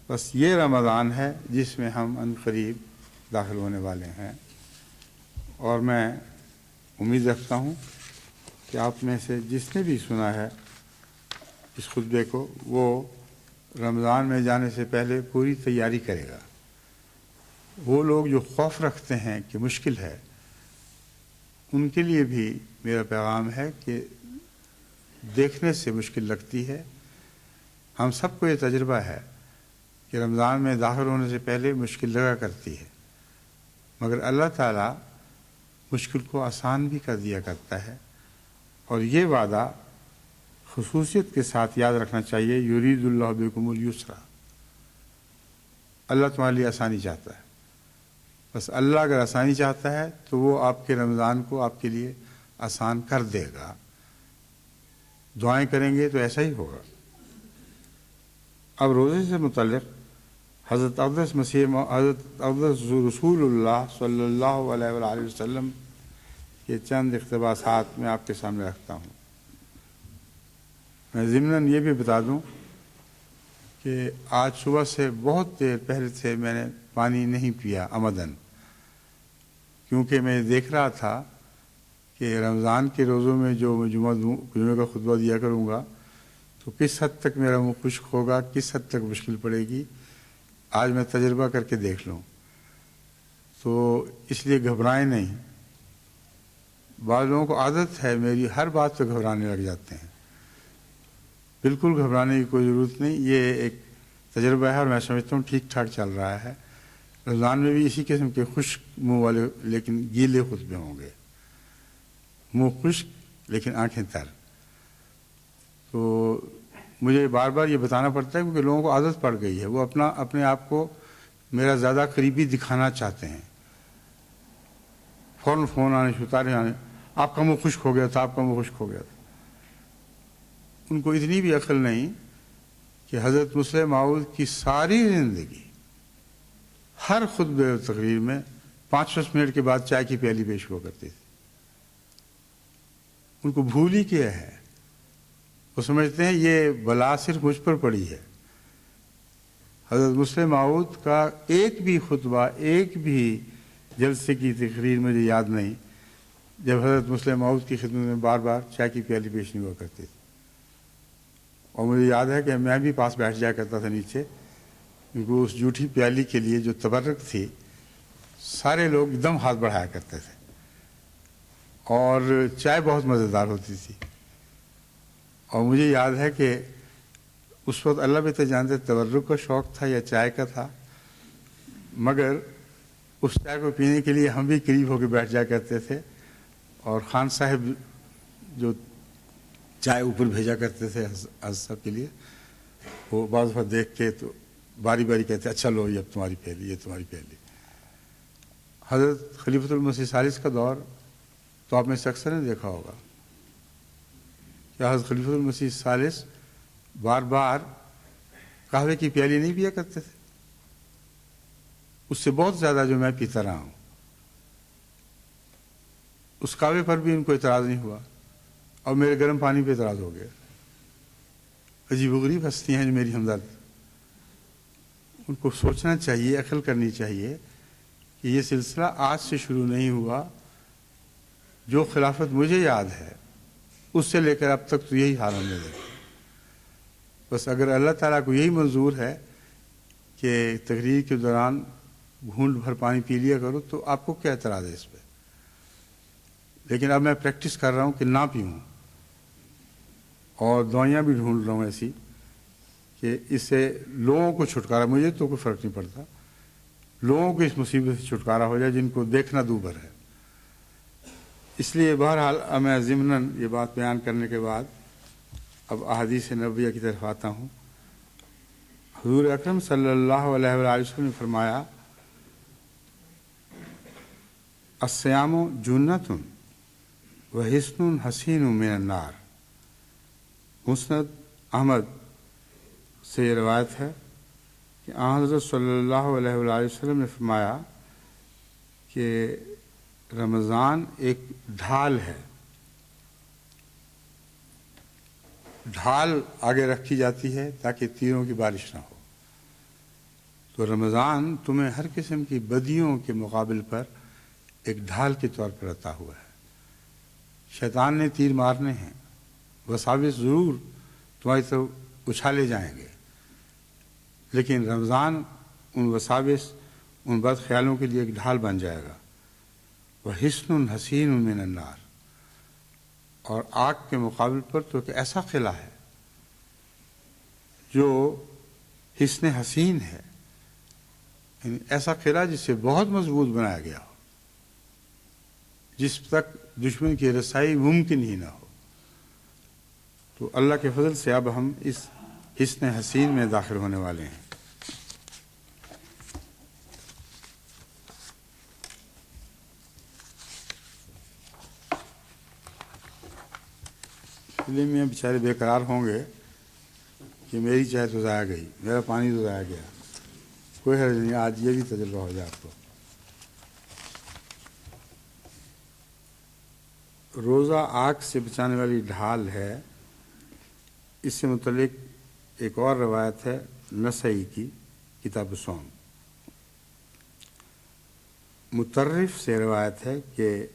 بس یہ رمضان ہے جس میں ہم ان قریب داخل ہونے والے ہیں، اور میں امید رکھتا ہوں کہ آپ میں سے جس نے بھی سنا ہے اس خطبے کو وہ رمضان میں جانے سے پہلے پوری تیاری کرے گا۔ وہ لوگ جو خوف رکھتے ہیں کہ مشکل ہے، ان کے لیے بھی میرا پیغام ہے کہ دیکھنے سے مشکل لگتی ہے۔ ہم سب کو یہ تجربہ ہے کہ رمضان میں داخل ہونے سے پہلے مشکل لگا کرتی ہے، مگر اللہ تعالیٰ مشکل کو آسان بھی کر دیا کرتا ہے، اور یہ وعدہ خصوصیت کے ساتھ یاد رکھنا چاہیے، یرید اللہ بکم الیسر، اللہ تمہارے لیے آسانی چاہتا ہے۔ بس اللہ اگر آسانی چاہتا ہے تو وہ آپ کے رمضان کو آپ کے لیے آسان کر دے گا۔ دعائیں کریں گے تو ایسا ہی ہوگا۔ اب روزے سے متعلق حضرت اقدس رسول اللہ صلی اللہ علیہ وآلہ وسلم کے چند اقتباسات میں آپ کے سامنے رکھتا ہوں۔ میں ضمناً یہ بھی بتا دوں کہ آج صبح سے بہت دیر پہلے سے میں نے پانی نہیں پیا عمدن، کیونکہ میں دیکھ رہا تھا کہ رمضان کے روزوں میں جو میں جمعہ کا خطبہ دیا کروں گا تو کس حد تک میرا منہ خشک ہوگا، کس حد تک مشکل پڑے گی۔ آج میں تجربہ کر کے دیکھ لوں، تو اس لیے گھبرائیں نہیں۔ بعض لوگوں کو عادت ہے میری ہر بات پہ گھبرانے لگ جاتے ہیں، بالکل گھبرانے کی کوئی ضرورت نہیں۔ یہ ایک تجربہ ہے اور میں سمجھتا ہوں ٹھیک ٹھاک چل رہا ہے۔ رمضان میں بھی اسی قسم کے خشک منہ والے لیکن گیلے خطبے ہوں گے، منہ خشک لیکن آنکھیں تر۔ تو مجھے بار بار یہ بتانا پڑتا ہے کیونکہ لوگوں کو عادت پڑ گئی ہے، وہ اپنے آپ کو میرا زیادہ قریبی دکھانا چاہتے ہیں۔ فوراً فون آنے ستارے آنے، آپ کا منہ خشک ہو گیا تھا، آپ کا منہ خشک ہو گیا تھا۔ ان کو اتنی بھی عقل نہیں کہ حضرت مسلم موعود کی ساری زندگی ہر خطبے و تقریر میں 5-10 منٹ کے بعد چائے کی پیالی پیش ہوا کرتی تھی۔ ان کو بھول ہی کیا ہے، وہ سمجھتے ہیں یہ بلا صرف مجھ پر پڑی ہے۔ حضرت مسلم موعود کا ایک بھی خطبہ، ایک بھی جلسے کی تقریر مجھے یاد نہیں جب حضرت مسلم موعود کی خدمت میں بار بار چائے کی پیالی پیش نہیں ہوا کرتی تھی۔ اور مجھے یاد ہے کہ میں بھی پاس بیٹھ جایا کرتا تھا نیچے، کیونکہ اس جھوٹی پیالی کے لیے جو تبرک تھی سارے لوگ ایک دم ہاتھ بڑھایا کرتے تھے، اور چائے بہت مزیدار ہوتی تھی. اور مجھے یاد ہے کہ اس وقت اللہ بھی تو جانتے تبرک کا شوق تھا یا چائے کا تھا، مگر اس چائے کو پینے کے لیے ہم بھی قریب ہو کے بیٹھ جایا کرتے تھے، اور خان صاحب جو چائے اوپر بھیجا کرتے تھے حضرت صاحب کے لیے، وہ بعض وقت دیکھ کے تو باری باری کہتے اچھا لو یہ اب تمہاری پہلی، یہ تمہاری پہلی. حضرت خلیفۃ المسیح ثالث کا دور تو آپ میں سے اکثر نے دیکھا ہوگا کہ حضرت خلیفۃ المسیح ثالث بار بار قہوے کی پیالی نہیں پیا کرتے تھے، اس سے بہت زیادہ جو میں پیتا رہا ہوں. اس قہوے پر بھی ان کو اعتراض نہیں ہوا، اور میرے گرم پانی پہ اعتراض ہو گیا. عجیب و غریب ہستی ہیں جو میری ہمدرد. ان کو سوچنا چاہیے، عقل کرنی چاہیے کہ یہ سلسلہ آج سے شروع نہیں ہوا. جو خلافت مجھے یاد ہے اس سے لے کر اب تک تو یہی حال ہم نے دیکھا. بس اگر اللہ تعالیٰ کو یہی منظور ہے کہ تقریر کے دوران گھونٹ بھر پانی پی لیا کرو تو آپ کو کیا اعتراض ہے اس پہ؟ لیکن اب میں پریکٹس کر رہا ہوں کہ نہ پیوں، اور دوائیاں بھی ڈھونڈ رہا ہوں ایسی کہ اس سے لوگوں کو چھٹکارا، مجھے تو کوئی فرق نہیں پڑتا، لوگوں کو اس مصیبت سے چھٹکارا ہو جائے جن کو دیکھنا دوبھر ہے. اس لیے بہرحال میں ضمناً یہ بات بیان کرنے کے بعد اب احادیث نبویہ کی طرف آتا ہوں. حضور اکرم صلی اللہ علیہ وآلہ وسلم نے فرمایا الصیام جنۃ وحصن حسین من النار. مسند احمد سے یہ روایت ہے کہ حضرت صلی اللہ علیہ وآلہ وسلم نے فرمایا کہ رمضان ایک ڈھال ہے. ڈھال آگے رکھی جاتی ہے تاکہ تیروں کی بارش نہ ہو. تو رمضان تمہیں ہر قسم کی بدیوں کے مقابل پر ایک ڈھال کے طور پر عطا ہوا ہے. شیطان نے تیر مارنے ہیں، وساوس ضرور تمہاری طرف اچھالے جائیں گے، لیکن رمضان ان وساوس، ان بد خیالوں کے لیے ایک ڈھال بن جائے گا. وحصن حسین من النار، اور آگ کے مقابل پر تو ایک ایسا قلعہ ہے جو حصن حسین ہے، یعنی ایسا قلعہ جس سے بہت مضبوط بنایا گیا ہو، جس تک دشمن کی رسائی ممکن ہی نہ ہو. تو اللہ کے فضل سے اب ہم اس حصن حسین میں داخل ہونے والے ہیں. فلم میں بیچارے بے قرار ہوں گے کہ میری چائے تو ضائع گئی، میرا پانی تو ضائع گیا. کوئی حرج نہیں، آج یہ بھی تجربہ ہو جائے آپ کو. روزہ آگ سے بچانے والی ڈھال ہے. اس سے متعلق ایک اور روایت ہے نسائی کی کتاب الصوم. مطرف سے روایت ہے کہ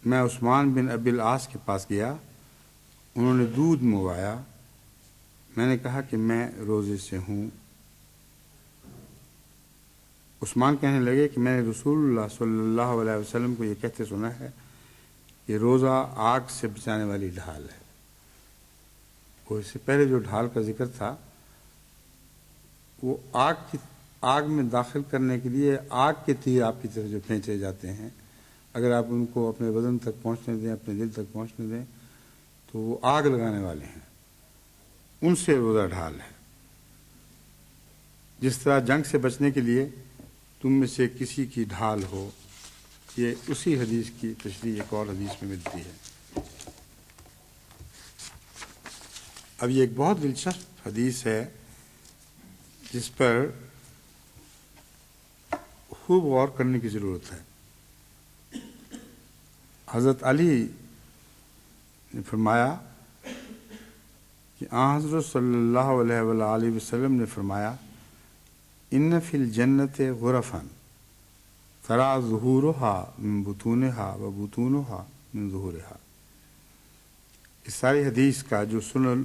میں عثمان بن ابی العاص کے پاس گیا، انہوں نے دودھ منگوایا. میں نے کہا کہ میں روزے سے ہوں. عثمان کہنے لگے کہ میں نے رسول اللہ صلی اللہ علیہ وسلم کو یہ کہتے سنا ہے کہ روزہ آگ سے بچانے والی ڈھال ہے. وہ اس سے پہلے جو ڈھال کا ذکر تھا وہ آگ میں داخل کرنے کے لیے آگ کے تیر آپ کی طرف جو پھینچے جاتے ہیں، اگر آپ ان کو اپنے بدن تک پہنچنے دیں، اپنے دل تک پہنچنے دیں تو وہ آگ لگانے والے ہیں. ان سے روزہ ڈھال ہے. جس طرح جنگ سے بچنے کے لیے تم میں سے کسی کی ڈھال ہو، یہ اسی حدیث کی تشریح ایک اور حدیث میں ملتی ہے. اب یہ ایک بہت دلچسپ حدیث ہے جس پر خوب غور کرنے کی ضرورت ہے. حضرت علی نے فرمایا کہ حضرت صلی اللہ علیہ وآلہ وسلم نے فرمایا ان فی الجنت غرفا ترا ظہورها من بطونها و بطونها من ظہورها. اس ساری حدیث کا جو سنن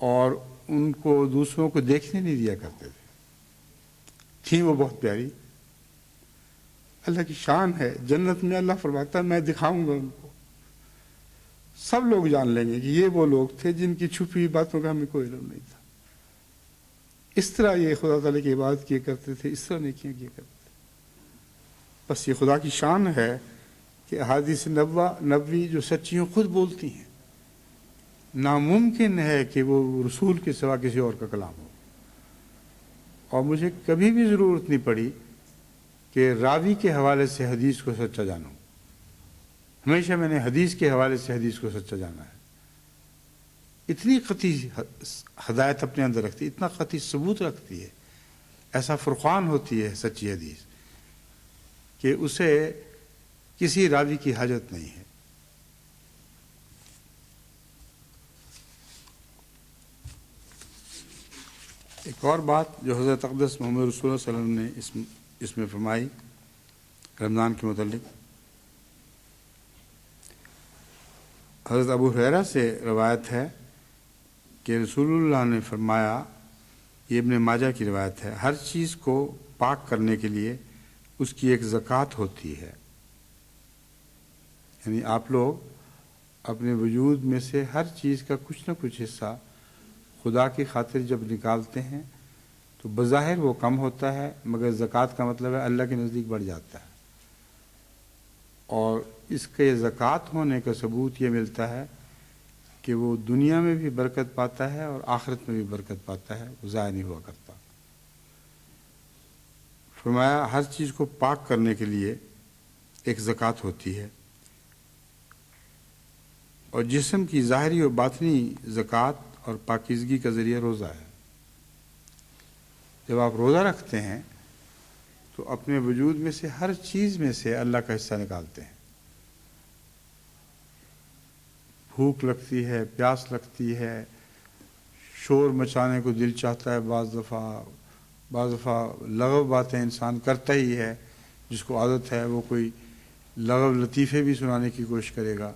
اور ان کو دوسروں کو دیکھنے نہیں دیا کرتے تھے. تھیں وہ بہت پیاری. اللہ کی شان ہے. جنت میں اللہ فرماتا ہے میں دکھاؤں گا ان کو, سب لوگ جان لیں گے کہ یہ وہ لوگ تھے جن کی چھپی ہوئی باتوں کا ہمیں کوئی علم نہیں تھا. اس طرح یہ خدا تعالیٰ کی عبادت کیا کرتے تھے, اس طرح نیکیاں کیا کرتے تھے. بس یہ خدا کی شان ہے کہ احادیث نبوی جو سچیوں خود بولتی ہیں. ناممکن ہے کہ وہ رسول کے سوا کسی اور کا کلام ہو. اور مجھے کبھی بھی ضرورت نہیں پڑی کہ راوی کے حوالے سے حدیث کو سچا جانوں. ہمیشہ میں نے حدیث کے حوالے سے حدیث کو سچا جانا ہے. اتنی قطعی ہدایت اپنے اندر رکھتی ہے, اتنا قطعی ثبوت رکھتی ہے, ایسا فرقان ہوتی ہے سچی حدیث کہ اسے کسی راوی کی حاجت نہیں ہے. ایک اور بات جو حضرت اقدس محمد رسول اللہ صلی اللہ علیہ وسلم نے اس میں فرمائی رمضان کے متعلق, حضرت ابو ہریرہ سے روایت ہے کہ رسول اللہ نے فرمایا, یہ ابن ماجہ کی روایت ہے, ہر چیز کو پاک کرنے کے لیے اس کی ایک زکوٰۃ ہوتی ہے. یعنی آپ لوگ اپنے وجود میں سے ہر چیز کا کچھ نہ کچھ حصہ خدا کی خاطر جب نکالتے ہیں تو بظاہر وہ کم ہوتا ہے, مگر زکوٰۃ کا مطلب ہے اللہ کے نزدیک بڑھ جاتا ہے. اور اس کے زکوٰۃ ہونے کا ثبوت یہ ملتا ہے کہ وہ دنیا میں بھی برکت پاتا ہے اور آخرت میں بھی برکت پاتا ہے, وہ ضائع نہیں ہوا کرتا. فرمایا ہر چیز کو پاک کرنے کے لیے ایک زکوٰۃ ہوتی ہے, اور جسم کی ظاہری و باطنی زکوٰۃ اور پاکیزگی کا ذریعہ روزہ ہے. جب آپ روزہ رکھتے ہیں تو اپنے وجود میں سے ہر چیز میں سے اللہ کا حصہ نکالتے ہیں. بھوک لگتی ہے, پیاس لگتی ہے, شور مچانے کو دل چاہتا ہے, بعض دفعہ لغو باتیں انسان کرتا ہی ہے, جس کو عادت ہے وہ کوئی لغو لطیفے بھی سنانے کی کوشش کرے گا.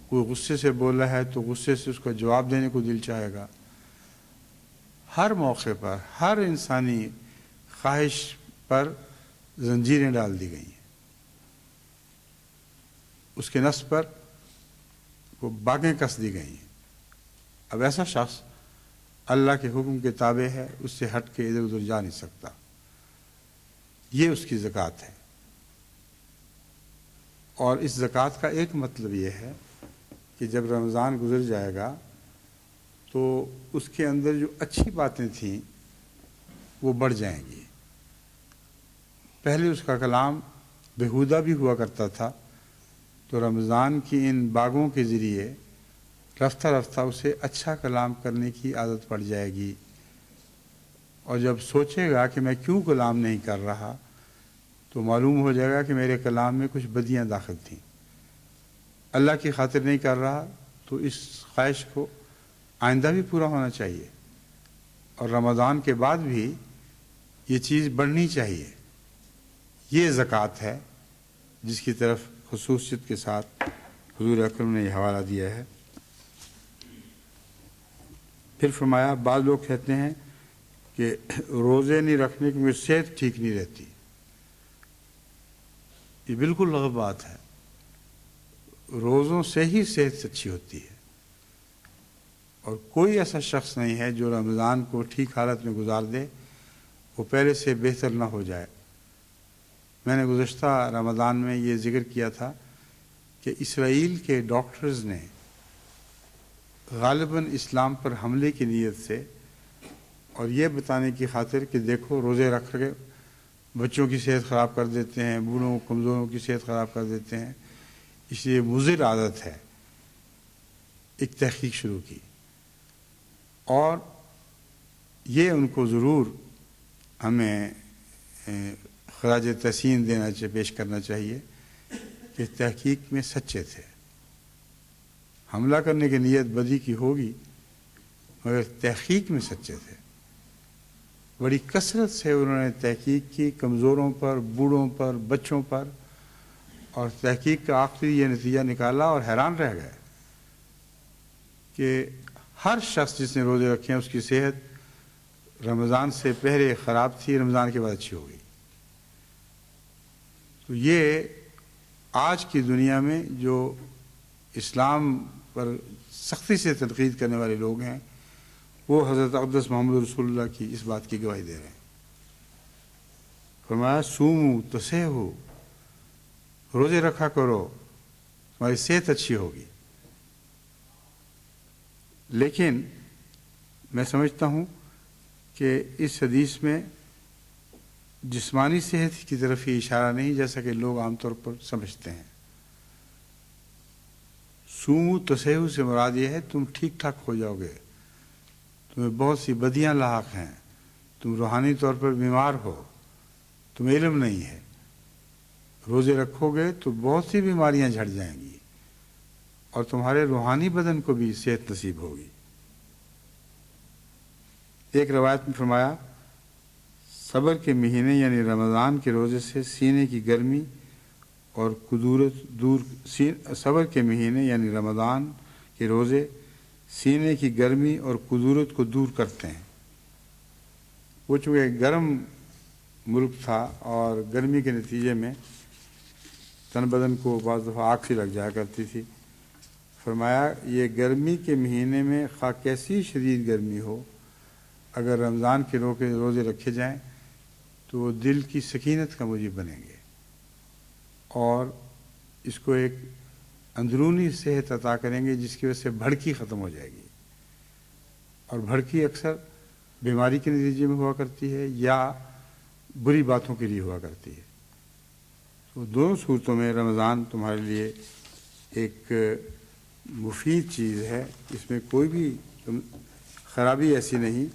کوئی غصے سے بولا ہے تو غصے سے اس کو جواب دینے کو دل چاہے گا. ہر موقع پر ہر انسانی خواہش پر زنجیریں ڈال دی گئی ہیں. اس کے نفس پر وہ باغیں کس دی گئی ہیں. اب ایسا شخص اللہ کے حکم کے تابع ہے, اس سے ہٹ کے ادھر ادھر جا نہیں سکتا. یہ اس کی زکوٰۃ ہے. اور اس زکوٰۃ کا ایک مطلب یہ ہے کہ جب رمضان گزر جائے گا تو اس کے اندر جو اچھی باتیں تھیں وہ بڑھ جائیں گی. پہلے اس کا کلام بیہودہ بھی ہوا کرتا تھا, تو رمضان کی ان باغوں کے ذریعے رفتہ رفتہ اسے اچھا کلام کرنے کی عادت پڑ جائے گی. اور جب سوچے گا کہ میں کیوں کلام نہیں کر رہا, تو معلوم ہو جائے گا کہ میرے کلام میں کچھ بدیاں داخل تھیں. اللہ کی خاطر نہیں کر رہا تو اس خواہش کو آئندہ بھی پورا ہونا چاہیے, اور رمضان کے بعد بھی یہ چیز بڑھنی چاہیے. یہ زکوٰۃ ہے جس کی طرف خصوصیت کے ساتھ حضور اکرم نے یہ حوالہ دیا ہے. پھر فرمایا بعض لوگ کہتے ہیں کہ روزے نہیں رکھنے کی میری صحت ٹھیک نہیں رہتی. یہ بالکل غلط بات ہے. روزوں سے ہی صحت اچھی ہوتی ہے, اور کوئی ایسا شخص نہیں ہے جو رمضان کو ٹھیک حالت میں گزار دے وہ پہلے سے بہتر نہ ہو جائے. میں نے گزشتہ رمضان میں یہ ذکر کیا تھا کہ اسرائیل کے ڈاکٹرز نے غالباً اسلام پر حملے کی نیت سے اور یہ بتانے کی خاطر کہ دیکھو روزے رکھ کے بچوں کی صحت خراب کر دیتے ہیں, بوڑھوں کمزوروں کی صحت خراب کر دیتے ہیں, اس لیے مضر عادت ہے, ایک تحقیق شروع کی. اور یہ ان کو ضرور ہمیں خراج تحسین پیش کرنا چاہیے کہ تحقیق میں سچے تھے. حملہ کرنے کی نیت بدی کی ہوگی مگر تحقیق میں سچے تھے. بڑی کثرت سے انہوں نے تحقیق کی, کمزوروں پر, بوڑھوں پر, بچوں پر, اور تحقیق کا آخری یہ نتیجہ نکالا اور حیران رہ گئے کہ ہر شخص جس نے روزے رکھے ہیں اس کی صحت رمضان سے پہلے خراب تھی، رمضان کے بعد اچھی ہو گئی. تو یہ آج کی دنیا میں جو اسلام پر سختی سے تنقید کرنے والے لوگ ہیں وہ حضرت اقدس محمد رسول اللہ کی اس بات کی گواہی دے رہے ہیں. فرمایا سومو تصحو، روزے رکھا کرو تمہاری صحت اچھی ہوگی. لیکن میں سمجھتا ہوں کہ اس حدیث میں جسمانی صحت کی طرف ہی اشارہ نہیں، جیسا کہ لوگ عام طور پر سمجھتے ہیں. سومو تصحو سے مراد یہ ہے تم ٹھیک ٹھاک ہو جاؤ گے، تمہیں بہت سی بدیاں لاحق ہیں، تم روحانی طور پر بیمار ہو، تمہیں علم نہیں ہے، روزے رکھو گے تو بہت سی بیماریاں جھڑ جائیں گی اور تمہارے روحانی بدن کو بھی صحت نصیب ہوگی. ایک روایت میں فرمایا صبر کے مہینے یعنی رمضان کے روزے سے سینے کی گرمی اور کدورت دور، صبر کے مہینے یعنی رمضان کے روزے سینے کی گرمی اور کدورت کو دور کرتے ہیں. وہ چونکہ گرم ملک تھا اور گرمی کے نتیجے میں تن بدن کو بعض دفعہ آگ سی لگ جایا کرتی تھی. فرمایا یہ گرمی کے مہینے میں خواہ کیسی شدید گرمی ہو، اگر رمضان کے روزے رکھے جائیں تو وہ دل کی سکینت کا موجب بنیں گے اور اس کو ایک اندرونی صحت عطا کریں گے جس کی وجہ سے بھڑکی ختم ہو جائے گی. اور بھڑکی اکثر بیماری کے نتیجے میں ہوا کرتی ہے یا بری باتوں کے لیے ہوا کرتی ہے. تو دونوں صورتوں میں رمضان تمہارے لیے ایک مفید چیز ہے. اس میں کوئی بھی خرابی ایسی نہیں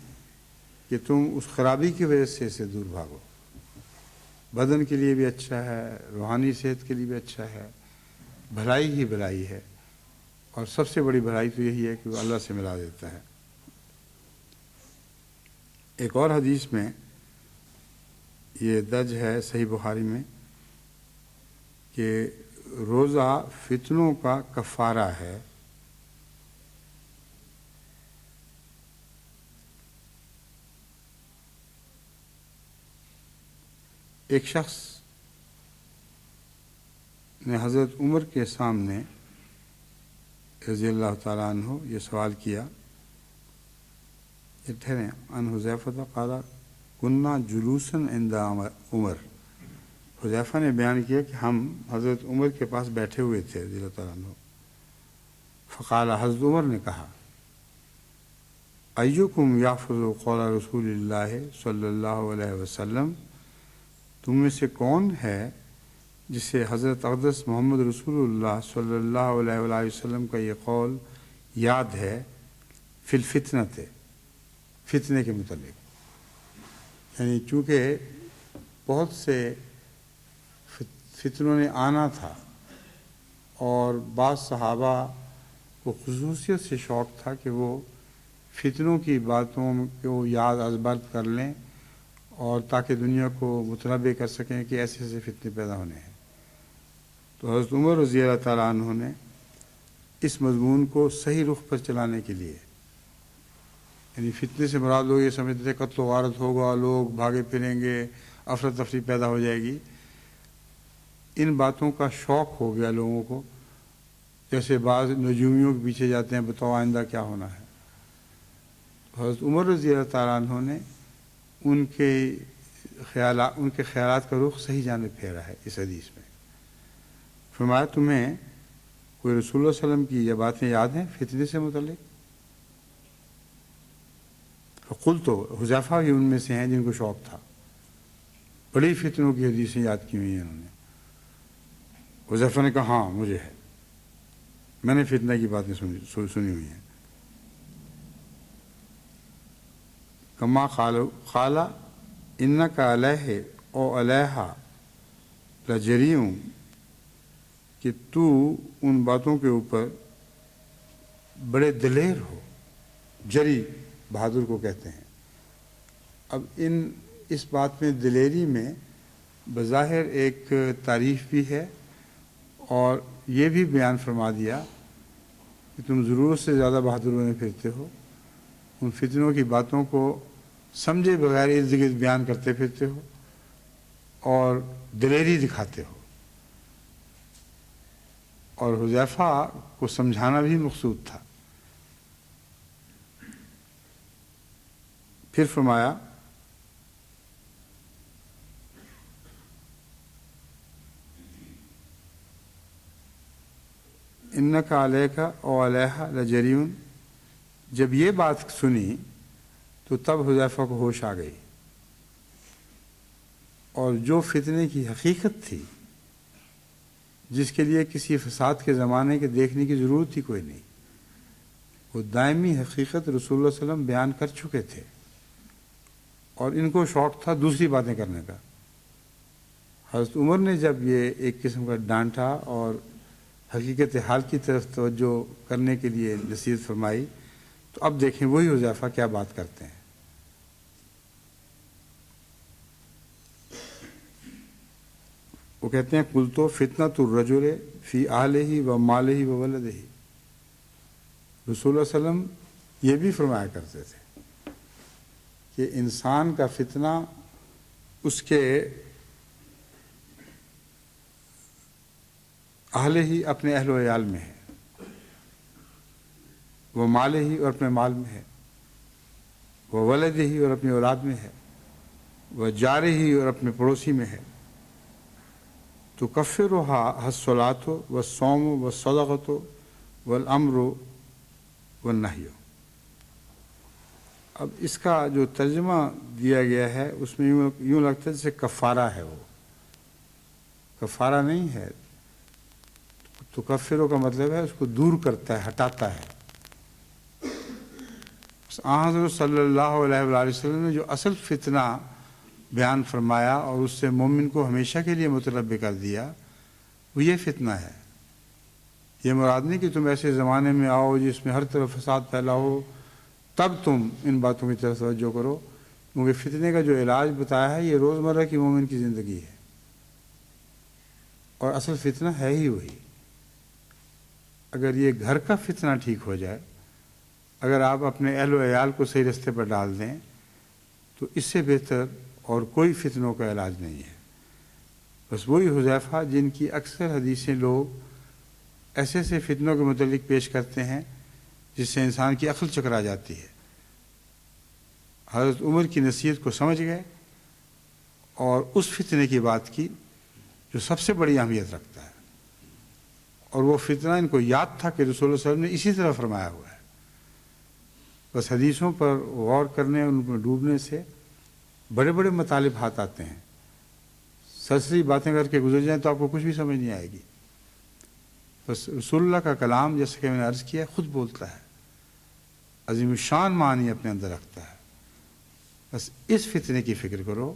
کہ تم اس خرابی کی وجہ سے اسے دور بھاگو. بدن کے لیے بھی اچھا ہے، روحانی صحت کے لیے بھی اچھا ہے، بھلائی ہی بھلائی ہے. اور سب سے بڑی بھلائی تو یہی ہے کہ وہ اللہ سے ملا دیتا ہے. ایک اور حدیث میں یہ درج ہے صحیح بخاری میں کہ روزہ فتنوں کا کفارہ ہے. ایک شخص نے حضرت عمر کے سامنے رضی اللہ تعالیٰ عنہ یہ سوال کیا، یہ ٹھہریں، ان حذیفہ قال کنا جلوسا عند عمر. حذیفہ نے بیان کیا کہ ہم حضرت عمر کے پاس بیٹھے ہوئے تھے رضی اللہ تعالیٰ عنہ. فقال، حضرت عمر نے کہا، ایکم یحفظ قول رسول اللہ صلی اللہ علیہ وسلم، تم میں سے کون ہے جسے حضرت اقدس محمد رسول اللہ صلی اللہ علیہ وآلہ وسلم کا یہ قول یاد ہے فی الفتنۃ، فتنے کے متعلق. یعنی چونکہ بہت سے فتنوں نے آنا تھا اور بعض صحابہ کو خصوصیت سے شوق تھا کہ وہ فتنوں کی باتوں کو یاد ازبرد کر لیں اور تاکہ دنیا کو متنبع کر سکیں کہ ایسے ایسے فتنے پیدا ہونے ہیں. تو حضرت عمر رضی اللہ تعالیٰ عنہ نے اس مضمون کو صحیح رخ پر چلانے کے لیے، یعنی فتنے سے مراد لوگ یہ سمجھتے تھے قتل و غارت ہوگا، لوگ بھاگے پھریں گے، افراتفری پیدا ہو جائے گی. ان باتوں کا شوق ہو گیا لوگوں کو، جیسے بعض نجومیوں کے پیچھے جاتے ہیں بتاؤ آئندہ کیا ہونا ہے. حضرت عمر رضی اللہ تعالیٰ عنہ نے ان کے خیالات کا رخ صحیح جانب پھیرا ہے اس حدیث میں. فرمایا تمہیں کوئی رسول اللہ علیہ وسلم کی یہ باتیں یاد ہیں فتنے سے متعلق؟ فقلت، تو حذیفہ بھی ان میں سے ہیں جن کو شوق تھا، بڑی فتنوں کی حدیثیں یاد کی ہوئی ہیں انہوں نے. حذیفہ نے کہا ہاں مجھے ہے، میں نے فتنہ کی باتیں سنی ہوئی ہیں. کما قال انک علیہ او علیہا لجریوں، کہ تو ان باتوں کے اوپر بڑے دلیر ہو. جری بہادر کو کہتے ہیں. اب اس بات میں دلیری میں بظاہر ایک تعریف بھی ہے اور یہ بھی بیان فرما دیا کہ تم ضرورت سے زیادہ بہادر بنے پھرتے ہو، ان فتنوں کی باتوں کو سمجھے بغیر ارد گرد بیان کرتے پھرتے ہو اور دلیری دکھاتے ہو۔ اور حذیفہ کو سمجھانا بھی مقصود تھا۔ پھر فرمایا انک علیک او علیہ لجریون۔ جب یہ بات سنی تو تب حذیفہ کو ہوش آ گئی، اور جو فتنے کی حقیقت تھی، جس کے لیے کسی فساد کے زمانے کے دیکھنے کی ضرورت ہی کوئی نہیں، وہ دائمی حقیقت رسول اللہ صلی اللہ علیہ وسلم بیان کر چکے تھے، اور ان کو شوق تھا دوسری باتیں کرنے کا۔ حضرت عمر نے جب یہ ایک قسم کا ڈانٹا اور حقیقت حال کی طرف توجہ کرنے کے لیے نصیحت فرمائی، تو اب دیکھیں وہی حذیفہ کیا بات کرتے ہیں۔ وہ کہتے ہیں قلت فتنۃ الرجل فی اہلہ و مالہ و ولدہ۔ رسول اللہ علیہ وسلم یہ بھی فرمایا کرتے تھے کہ انسان کا فتنہ اس کے اہل ہی، اپنے اہل و عیال میں ہے، وہ مال ہی اور اپنے مال میں ہے، وہ ولد ہی اور اپنی اولاد میں ہے، وہ جار ہی اور اپنے پڑوسی میں ہے۔ تو کفرها الصلاۃ والصوم والصدقۃ والامر والنہی۔ اب اس کا جو ترجمہ دیا گیا ہے اس میں یوں لگتا ہے جیسے کفارہ ہے، وہ کفارہ نہیں ہے۔ تو کفرو کا مطلب ہے اس کو دور کرتا ہے، ہٹاتا ہے۔ حضرت صلی اللہ علیہ وآلہ وسلم نے جو اصل فتنہ بیان فرمایا اور اس سے مومن کو ہمیشہ کے لیے متنبع کر دیا، وہ یہ فتنہ ہے۔ یہ مراد نہیں کہ تم ایسے زمانے میں آؤ جس میں ہر طرف فساد پھیلا ہو، تب تم ان باتوں کی طرف توجہ کرو، کیونکہ فتنے کا جو علاج بتایا ہے یہ روزمرہ کی مومن کی زندگی ہے، اور اصل فتنہ ہے ہی وہی۔ اگر یہ گھر کا فتنہ ٹھیک ہو جائے، اگر آپ اپنے اہل و عیال کو صحیح رستے پر ڈال دیں، تو اس سے بہتر اور کوئی فتنوں کا علاج نہیں ہے۔ بس وہی حذیفہ جن کی اکثر حدیثیں لوگ ایسے ایسے فتنوں کے متعلق پیش کرتے ہیں جس سے انسان کی عقل چکرا جاتی ہے، حضرت عمر کی نصیحت کو سمجھ گئے اور اس فتنے کی بات کی جو سب سے بڑی اہمیت رکھتا ہے، اور وہ فتنہ ان کو یاد تھا کہ رسول اللہ صلی اللہ علیہ وسلم نے اسی طرح فرمایا ہوا ہے۔ بس حدیثوں پر غور کرنے، ان میں ڈوبنے سے بڑے بڑے مطالب ہاتھ آتے ہیں، سرسری باتیں کر کے گزر جائیں تو آپ کو کچھ بھی سمجھ نہیں آئے گی۔ بس رسول اللہ کا کلام، جیسے کہ میں نے عرض کیا، خود بولتا ہے، عظیم الشان معنی اپنے اندر رکھتا ہے۔ بس اس فتنے کی فکر کرو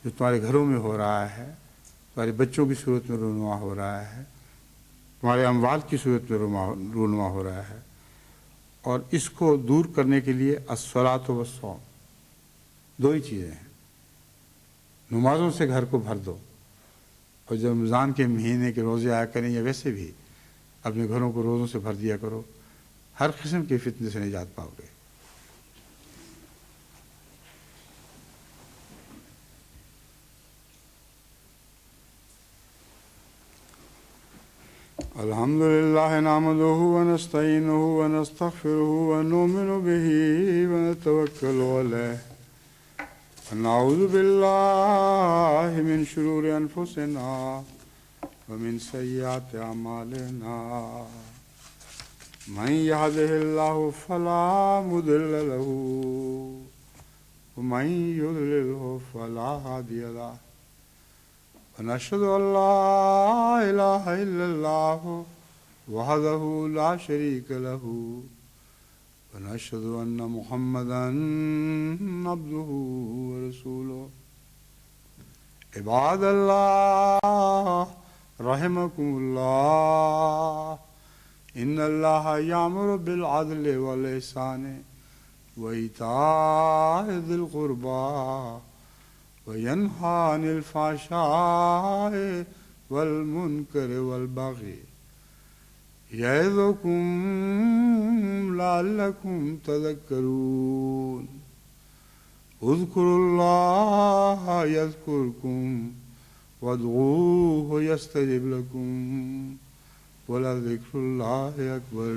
جو تمہارے گھروں میں ہو رہا ہے، تمہارے بچوں کی صورت میں رونما ہو رہا ہے، تمہارے اموال کی صورت میں رونما ہو رہا ہے، اور اس کو دور کرنے کے لیے الصلاۃ والصوم، دو ہی چیزیں ہیں۔ نمازوں سے گھر کو بھر دو، اور جب رمضان کے مہینے کے روزے آیا کریں یا ویسے بھی اپنے گھروں کو روزوں سے بھر دیا کرو، ہر قسم کے فتنے سے نجات پاؤ گے۔ الحمد للہ نحمدہ ونستعینہ ونستغفرہ ونؤمن بہ ونتوکل علیہ ونعوذ باللہ من شرور انفسنا ومن سیئات اعمالنا من یہدہ اللہ فلا مضل لہ ومن یضللہ فلا ہادی لہ ونشهد أن لا إله إلا الله وحده لا شريك له ونشهد أن محمدا عبده ورسوله عباد الله رحمكم الله إن الله يأمر بالعدل والإحسان وإيتاء ذي القربى وَيَنْهَى عَنِ الْفَحْشَاءِ وَالْمُنْكَرِ وَالْبَغْيِ يعظكم لعلكم تذكرون اذكروا الله يذكركم وادعوه يستجب لكم ولذكر الله أكبر